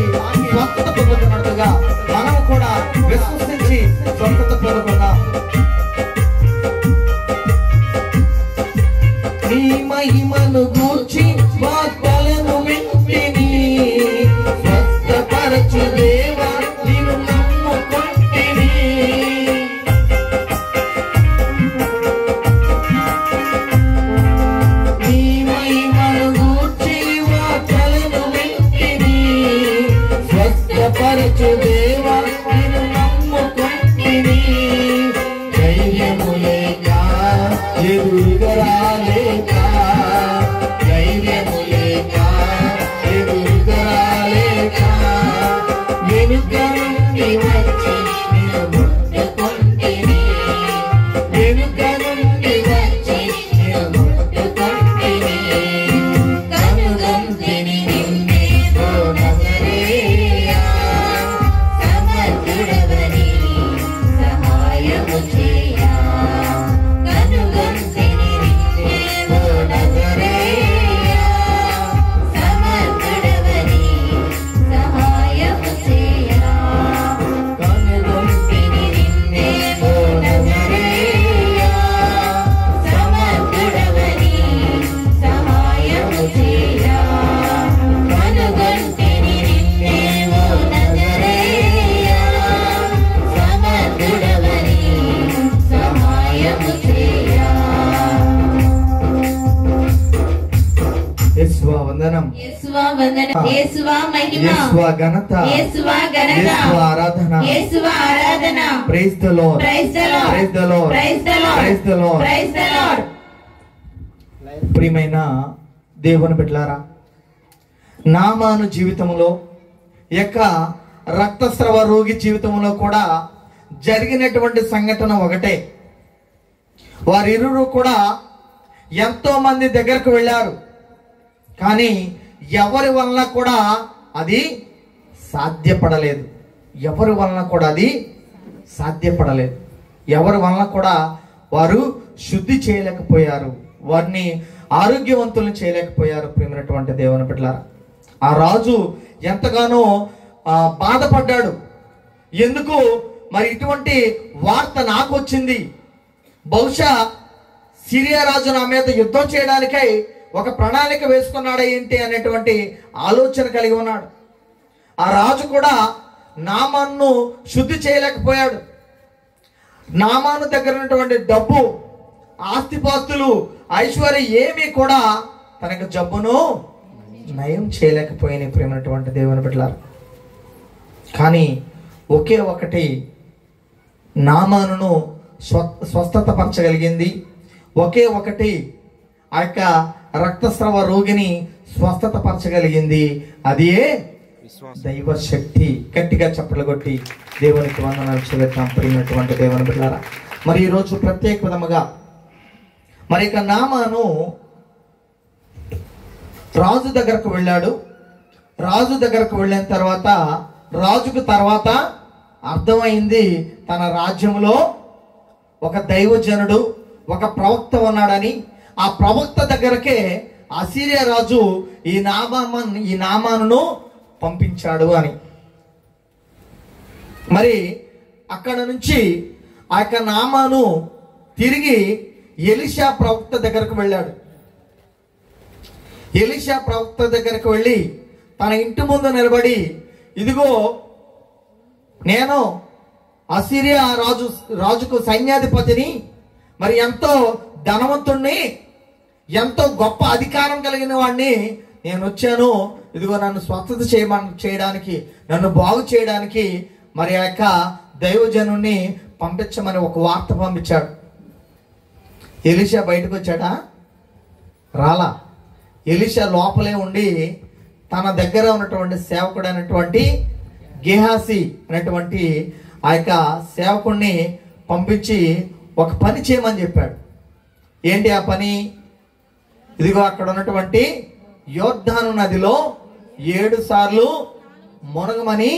స్వస్థత పొందుతున్నట్టుగా మనం కూడా విశ్వసించి స్వస్థత పొందుకున్నాం. నీ మహిమను గూర్చి వార్తలను వింటిని, స్వస్థపరచు దేవా నిన్ను నమ్ముకుంటిని. నీ మహిమను గూర్చి వార్తలను వింటిని, స్వస్థపరచు దేవా నిన్ను నమ్ముకుంటిని. ధైర్యము లేక ఎదురుగా రాలేక, ధైర్యము లేక ఎదురుగా రాలేక, వెనుక నుండి వచ్చి నిన్ను ముట్టుకుంటిని, వెనుక నుండి వచ్చి నిన్ను ముట్టుకుంటిని. కనుగొంటిని నిన్నే ఓ నజరేయా, సమర్థుడవని సహాయము చేయా. కనుగొంటిని నిన్నే ఓ నజరేయా, సమర్థుడవని సహాయము చేయా. కనుగొంటిని నిన్నే ఓ నజరేయా, సమర్థుడవని సహాయము చేయా. కనుగొంటిని నిన్నే ఓ నజరేయా, సమర్థుడవని సహాయము చేయా. యేసువా వందనం, యేసువా వందనం, యేసువా మహిమ, యేసువా ఘనత, యేసువా ఘనత, యేసువా ఆరాధన. యేసువా ఆరాధన. Praise the lord, praise the lord, praise the lord, praise the lord, praise the lord. Praise the lord. ప్రియమైన దేవుని బిడ్డలారా, నామాను జీవితంలో యొక్క రక్తస్రావ రోగి జీవితంలో కూడా జరిగినటువంటి సంఘటన ఒకటే. వారిరువురు కూడా ఎంతో మంది దగ్గరకు వెళ్ళారు, కానీ ఎవరి వలన కూడా అది సాధ్యపడలేదు. ఎవరి వలన కూడా అది సాధ్యపడలేదు. ఎవరి వలన కూడా వారు శుద్ధి చేయలేకపోయారు, వారిని ఆరోగ్యవంతులను చేయలేకపోయారు. ప్రియమైనటువంటి దేవుని బిడ్డలారా, ఆ రాజు ఎంతగానో బాధపడ్డాడు. ఎందుకు మరి ఇటువంటి వార్త నాకు వచ్చింది? బహుశా సిరియా రాజు నా మీద యుద్ధం చేయడానికై ఒక ప్రణాళిక వేసుకున్నాడా ఏంటి అనేటువంటి ఆలోచన కలిగి ఉన్నాడు. ఆ రాజు కూడా నామాన్ను శుద్ధి చేయలేకపోయాడు. నామాను దగ్గర ఉన్నటువంటి డబ్బు, ఆస్తిపాస్తులు, ఐశ్వర్యం ఏమీ కూడా తనకు జబ్బును నయం చేయలేకపోయినాయి. ప్రేమైనటువంటి దేవుని బిడ్డలారా, కానీ ఒకే ఒకటి నామానును స్వస్థత పరచగలిగింది. ఒకే ఒకటి ఆ యొక్క రక్తస్రావ రోగిని స్వస్థత పరచగలిగింది. అదే దైవ శక్తి. గట్టిగా చప్పట్లు కొట్టి దేవునికి వందనాలు చెల్లిద్దాం. ప్రియమైనటువంటి దేవుని బిడ్డలారా, మరి ఈరోజు ప్రత్యేక విధముగా మరి ఇక నామాను రాజు దగ్గరకు వెళ్ళాడు. రాజు దగ్గరకు వెళ్ళిన తర్వాత రాజుకు తర్వాత అర్థమైంది తన రాజ్యంలో ఒక దైవజనుడు, ఒక ప్రవక్త ఉన్నాడని. ఆ ప్రవక్త దగ్గరకే అసీరియా రాజు ఈ నామానును పంపించాడు అని. మరి అక్కడ నుంచి ఆ యొక్క నామాను తిరిగి ఎలీషా ప్రవక్త దగ్గరకు వెళ్ళాడు. ఎలీషా ప్రవక్త దగ్గరకు వెళ్ళి తన ఇంటి ముందు నిలబడి, ఇదిగో నేను అసీరియా రాజుకు సైన్యాధిపతిని, మరి ఎంతో ధనవంతుణ్ణి, ఎంతో గొప్ప అధికారం కలిగిన వాడిని నేను వచ్చాను. ఇదిగో నన్ను స్వస్థత చేయడానికి, నన్ను బాగు చేయడానికి మరి ఆ యొక్క దైవజనుణ్ణి పంపించమని ఒక వార్త పంపించాడు. ఎలీషా బయటకు వచ్చాడా? రాలా. ఎలీషా లోపలే ఉండి తన దగ్గర ఉన్నటువంటి సేవకుడు అయినటువంటి గేహాసి అనేటువంటి ఆ యొక్క సేవకుడిని పంపించి ఒక పని చేయమని చెప్పాడు. ఏంటి ఆ పని? ఇదిగో అక్కడ ఉన్నటువంటి యోర్దాను నదిలో 7 సార్లు మునగమని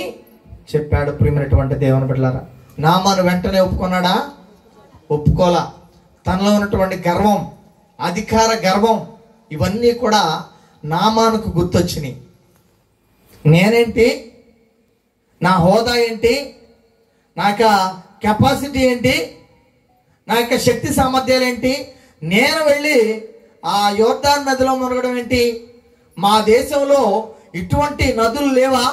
చెప్పాడు. ప్రియమైనటువంటి దేవుని బిడ్డలారా, నామాను వెంటనే ఒప్పుకున్నాడా? ఒప్పుకోలా. తనలో ఉన్నటువంటి గర్వం, అధికార గర్వం, ఇవన్నీ కూడా నామానుకు గుర్తొచ్చినాయి. నేనేంటి, నా హోదా ఏంటి, నా యొక్క కెపాసిటీ ఏంటి, నా యొక్క శక్తి సామర్థ్యాలు ఏంటి, నేను వెళ్ళి ఆ యోర్దాను నదిలో మునగడం ఏంటి? మా దేశంలో ఇటువంటి నదులు లేవా?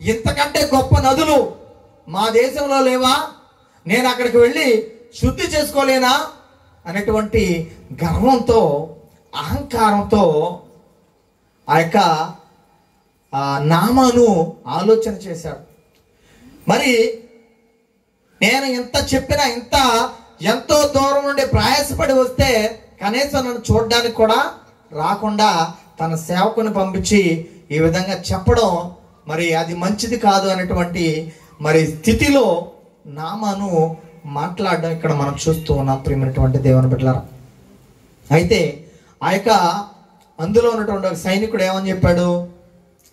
ఇంతకంటే గొప్ప నదులు మా దేశంలో లేవా? నేను అక్కడికి వెళ్ళి శుద్ధి చేసుకోలేనా అనేటువంటి గర్వంతో, అహంకారంతో ఆ యొక్క నామాను ఆలోచన చేశాడు. మరి నేను ఎంత చెప్పినా, ఎంతో దూరం నుండి ప్రయాసపడి వస్తే కనీసం నన్ను చూడడానికి కూడా రాకుండా తన సేవకుని పంపించి ఈ విధంగా చెప్పడం మరి అది మంచిది కాదు అనేటువంటి మరి స్థితిలో నామాను మాట్లాడడం ఇక్కడ మనం చూస్తూ ఉన్నాం. ప్రియమైనటువంటి దేవుని బిడ్డలారా, అయితే ఆ యొక్క అందులో ఉన్నటువంటి ఒక సైనికుడు ఏమని చెప్పాడు?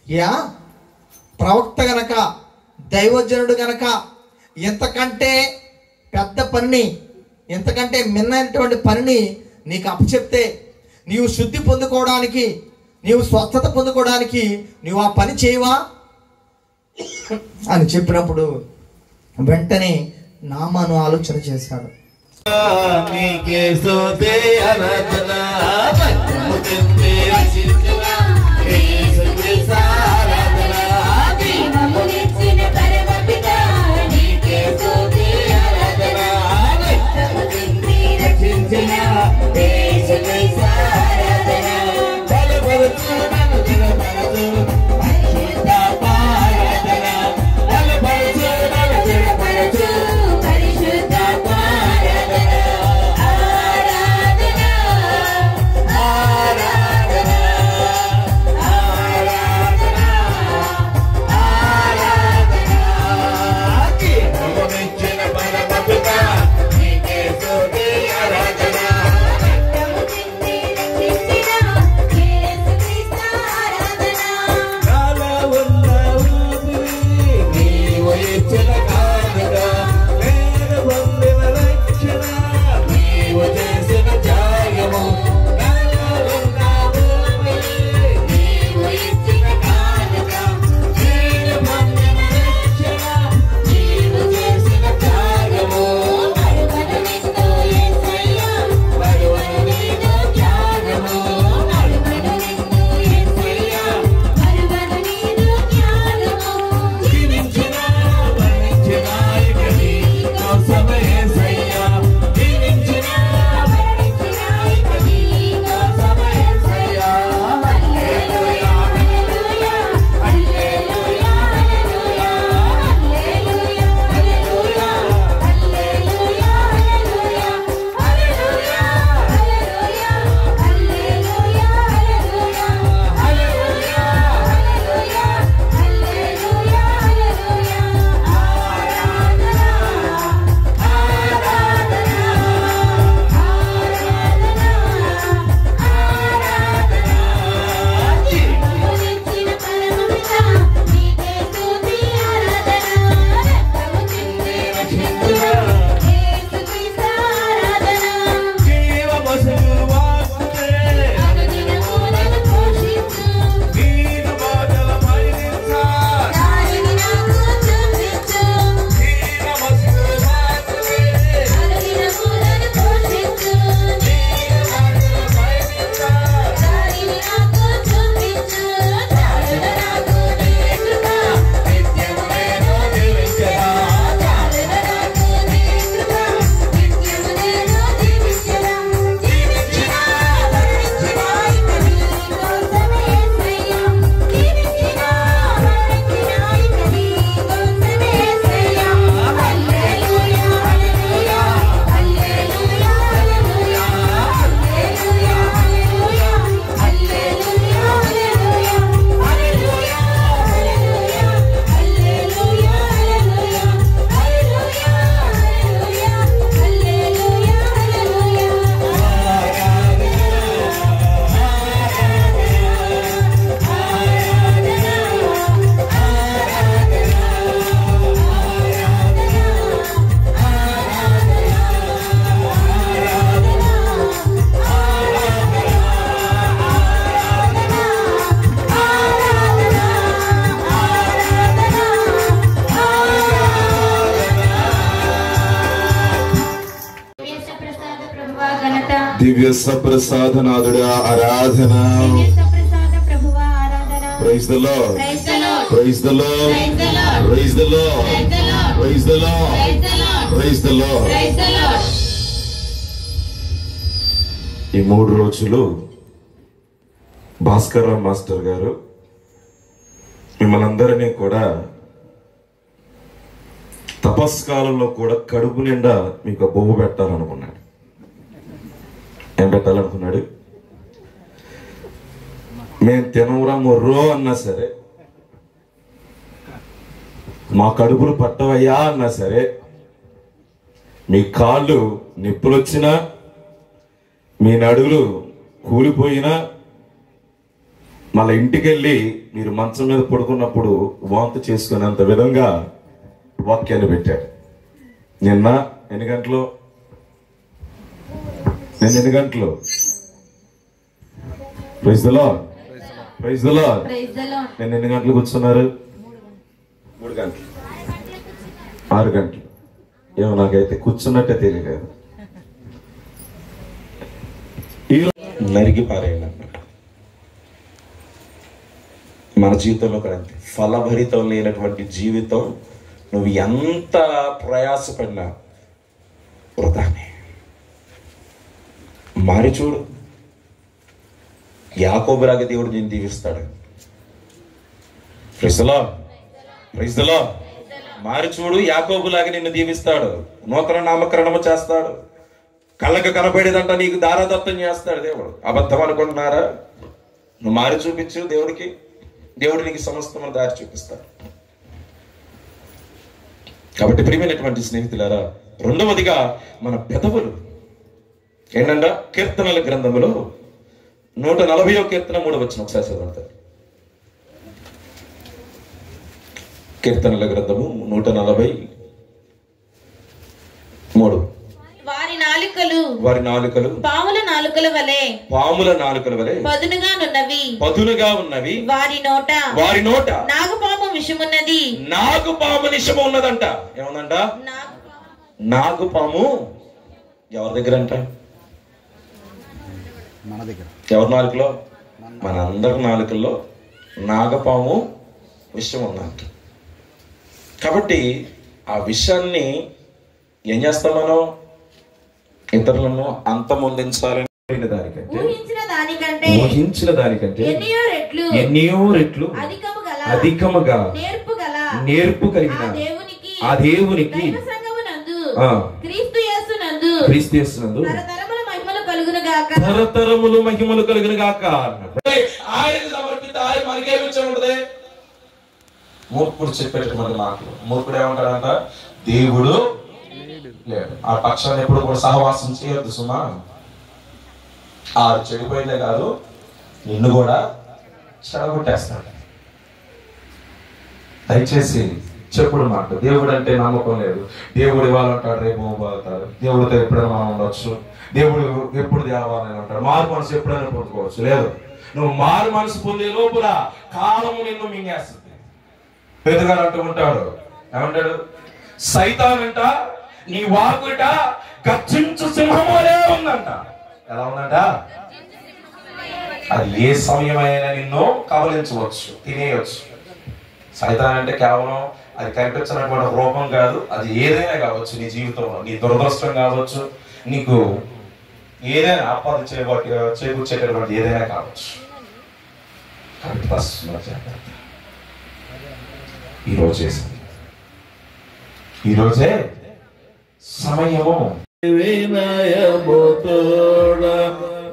యా ప్రవక్త గనక, దైవజనుడు గనక ఎంతకంటే పెద్ద పనిని, ఎంతకంటే మిన్నైనటువంటి పనిని నీకు అప్పచెప్తే నీవు శుద్ధి పొందుకోవడానికి, నీవు స్వస్థత పొందుకోవడానికి నీవు ఆ పని చేయవా అని చెప్పినప్పుడు వెంటనే నామాను ఆలోచన చేశాడు. నీకే స్తుతి ఆరాధన ఆరాధన దివ్య సప్రసాదనాథుడా ఆరాధన. Praise the lord, praise the lord, praise the lord, praise the lord, praise the lord. ఈ 3 రోజులు భాస్కర్ రావు మాస్టర్ గారు మిమ్మల్ని అందరినీ కూడా తపస్కాలంలో కూడా కడుపు నిండా మీకు బొమ్మ పెట్టాలనుకున్నాడు. ఏం పెట్టాలనుకున్నాడు? మేము తినవురా మొర్రో అన్నా సరే, మా కడుపులు పట్టవయ్యా అన్నా సరే, మీ కాళ్ళు నిప్పులు వచ్చినా, మీ నడుగులు కూలిపోయినా, మళ్ళీ ఇంటికి వెళ్ళి మీరు మంచం మీద పడుకున్నప్పుడు వాంతి చేసుకునేంత విధంగా వాక్యాన్ని పెట్టాడు. నిన్న ఎన్ని గంటలు? నేను ఎన్ని గంటలు కూర్చున్నారు? 3 గంటలు, 6 గంటలు. ఏమో నాకైతే కూర్చున్నట్టే తెలియలేదు. నరిగి పారేయాలి మన జీవితంలో కూడా అంతే. ఫలభరితం లేనటువంటి జీవితం నువ్వు ఎంత ప్రయాసపడినా వృధానే. మారి చూడు, యాకోబులాగా దేవుడు నేను దీవిస్తాడు. Praise the lord, praise the lord. మారి చూడు, యాకోబులాగా నిన్ను దీవిస్తాడు. నూతన నామకరణము చేస్తాడు. కళ్ళకు కనపడేదంట నీకు దారాదత్తం చేస్తాడు దేవుడు. అబద్ధం అనుకుంటున్నారా? నువ్వు మారి చూపించు దేవుడికి, దేవుడు నీకు సమస్తము దారి చూపిస్తాడు. కాబట్టి ప్రియమైనటువంటి స్నేహితులారా, రెండవదిగా మన పెదవులు ఏంటంట? కీర్తనల గ్రంథములో 140వ కీర్తన 3వ వచనం ఒకసారి చదువుతారు. కీర్తనల గ్రంథము 143. వారి నాలుకలు పాముల నాలుకల వలె పదునుగా ఉన్నవి. వారి నోట నాగుపాము విషము ఉన్నదంట. ఏముందంట? నాగుపాము. ఎవరి దగ్గర అంట? ఎవరి నాలుకలో? మన అందరి నాలుకల్లో నాగపాము విషం ఉందంట. కాబట్టి ఆ విషయాన్ని ఏం చేస్తాం మనం? ఇతరులను అంతమొందించాలని ఊహించిన దానికంటే ఎన్నో రెట్లు అధికముగా నేర్పు కలిగిన ఆ దేవునికి క్రీస్తు యేసునందు తరతరములు మహిమలు కలుగును గాక. ఆయనకు సమర్పిత ఆయన మనకే విషయం ఉంటుంది. మూర్ఖుడు చెప్పేటటువంటి మాటలు. మూర్ఖుడు ఏమంటాడంట? దేవుడు లేడు. ఆ పక్షాన్ని ఎప్పుడు కూడా సహవాసం చేయొద్దు సుమా. ఆ చెడిపోయిందే కాదు, నిన్ను కూడా చెడగొట్టేస్తాడు. దయచేసి చెప్పుడు మాట. దేవుడు అంటే నమ్మకం లేదు. దేవుడు ఇవ్వాలంటాడు, రేపు పోతాడు. దేవుడితో ఎప్పుడైనా మనం ఉండొచ్చు. దేవుడు ఎప్పుడు దేవాలని అంటాడు. మారు మనసు ఎప్పుడైనా పొందుకోవచ్చు. లేదు, నువ్వు మారు మనసు పొందే లోపల కాలము నిన్ను మింగేస్తుంది. పేదగారు అంటూ ఉంటాడు, ఏమంటాడు? సైతానంట నీ వాకుట గర్జించు సింహమోలే ఉందంట. ఎలా ఉందంట? అది ఏ సమయమైనా నిన్ను కబలించవచ్చు, తినేయవచ్చు. సైతాన్ అంటే కేవలం అది కనిపించినటువంటి రూపం కాదు. అది ఏదైనా కావచ్చు. నీ జీవితంలో నీ దురదృష్టం కావచ్చు, నీకు ఏదైనా ఆపద చేకూర్చేటటువంటి ఏదైనా కావచ్చు. కాబట్టి ఈరోజే సమయము. వినయముతోడ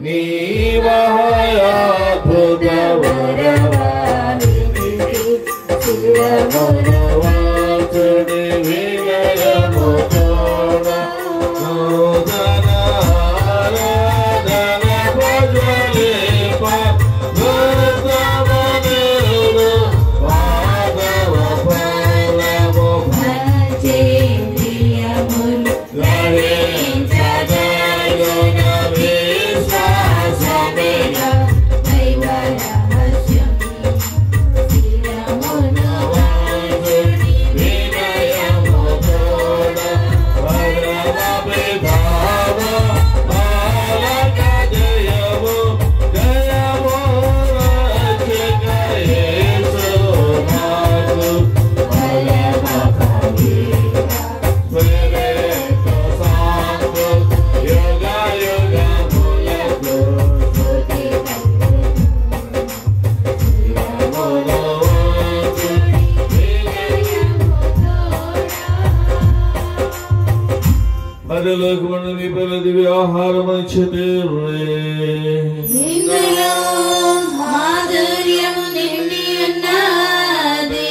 నీ లోకమందు మీ ప్రేమ దివ్య ఆహారం ఇచ్చితే ఇందులో మాధుర్యం నిండి ఉన్నది.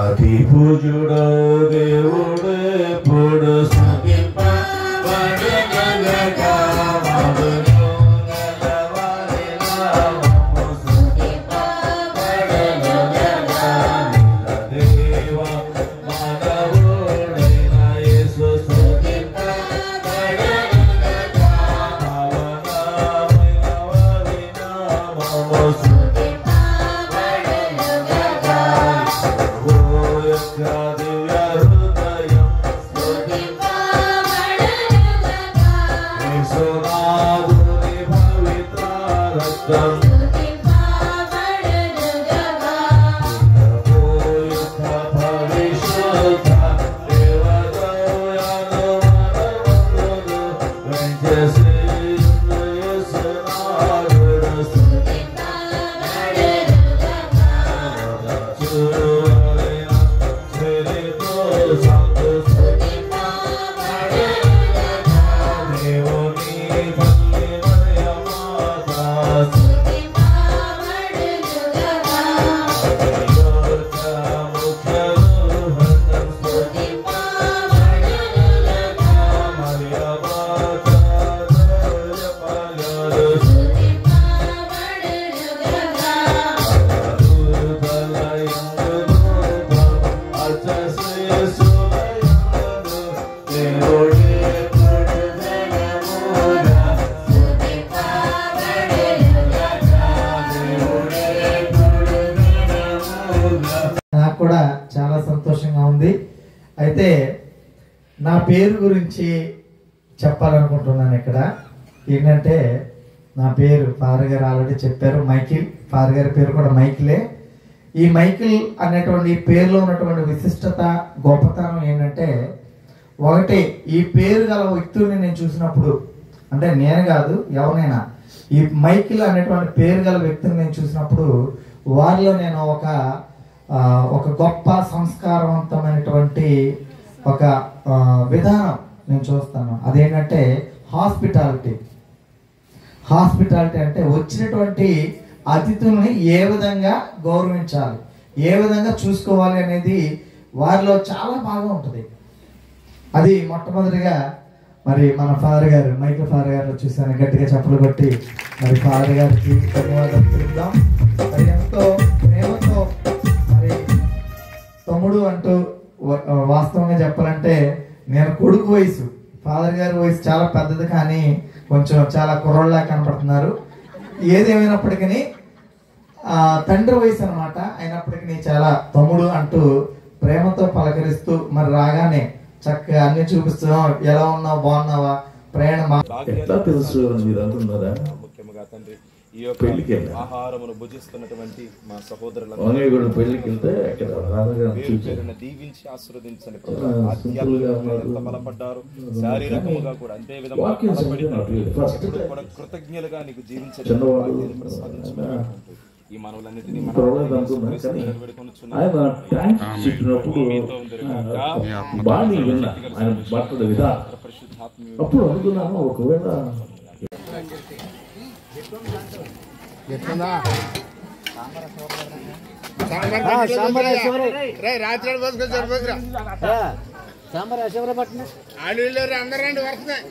అతి పూజుడో దేవుడే పొడు నాకు కూడా చాలా సంతోషంగా ఉంది. అయితే నా పేరు గురించి చెప్పాలనుకుంటున్నాను. ఇక్కడ ఏంటంటే నా పేరు ఫాదర్ గారు ఆల్రెడీ చెప్పారు, మైకిల్. ఫాదర్ గారి పేరు కూడా మైకిలే. ఈ మైకిల్ అనేటువంటి పేరులో ఉన్నటువంటి విశిష్టత, గొప్పతనం ఏంటంటే, ఒకటి, ఈ పేరు గల వ్యక్తుల్ని నేను చూసినప్పుడు, అంటే నేను కాదు ఎవరైనా, ఈ మైకిల్ అనేటువంటి పేరు గల వ్యక్తిని నేను చూసినప్పుడు వారిలో నేను ఒక గొప్ప సంస్కారవంతమైనటువంటి ఒక విధానం నేను చూస్తాను. అదేంటంటే హాస్పిటాలిటీ అంటే వచ్చినటువంటి అతిథుల్ని ఏ విధంగా గౌరవించాలి, ఏ విధంగా చూసుకోవాలి అనేది వారిలో చాలా బాగా ఉంటుంది. అది మొట్టమొదటిగా మరి మన ఫాదర్ గారు, మైకేల్ ఫాదర్ గారు చూసాను, గట్టిగా చప్పలు కొట్టి మరి ఫాదర్ గారికి ధన్యవాదాలు తెలుపుదాం. మరి ఎంతో ప్రేమతో మరి తమ్ముడు అంటూ, వాస్తవంగా చెప్పాలంటే నేను కొడుకు వయసు, ఫాదర్ గారి వయసు చాలా పెద్దది కానీ కొంచెం చాలా కుర్రోళ్ళ కనపడుతున్నారు. ఏదేమైనప్పటికీ తండ్రి వయసు అనమాట, అయినప్పటికీ చాలా తమ్ముడు అంటూ ప్రేమతో పలకరిస్తూ మరి రాగానే చక్కగా అన్ని చూపిస్తున్నాం, ఎలా ఉన్నావు, బాగున్నావా, ప్రయాణం ఎట్లా తెలుసు మీరు అంటున్నారా? ముఖ్యంగా తండ్రి ఈ పెళ్లికి యొక్క వెళ్ళా. ఆహారమును భుజిస్తున్నటువంటి మా సహోదరులను ఓన్లీ కూడా పెళ్లికి వెళ్తే అక్కడ రాజుగారిని పేరు చూసి పేరున దీవించి ఆశీర్వదించండి. సింపుల్ గా ఉన్నారు. ఎంత బలపడ్డారు, శారీరకముగా కూడా అంతే విధంగా వాక్యం బలపడి చదివినట్టు ఫస్ట్ ఎప్పుడూ కూడా కృతజ్ఞులుగా నీకు జీవించే చిన్నవాడు భాగ్యాన్ని ప్రసాదించమని ఈ మనవులన్నిటినీ మన పర్వాలేదు అనుకున్నాను కానీ ఆయన ట్యాంక్ చుట్టినప్పుడు బాగా విన్నా ఆయన మాట్లాడే విధానం. అప్పుడు అనుకున్నాను ఒకవేళ అందరండి వస్తున్నాయి.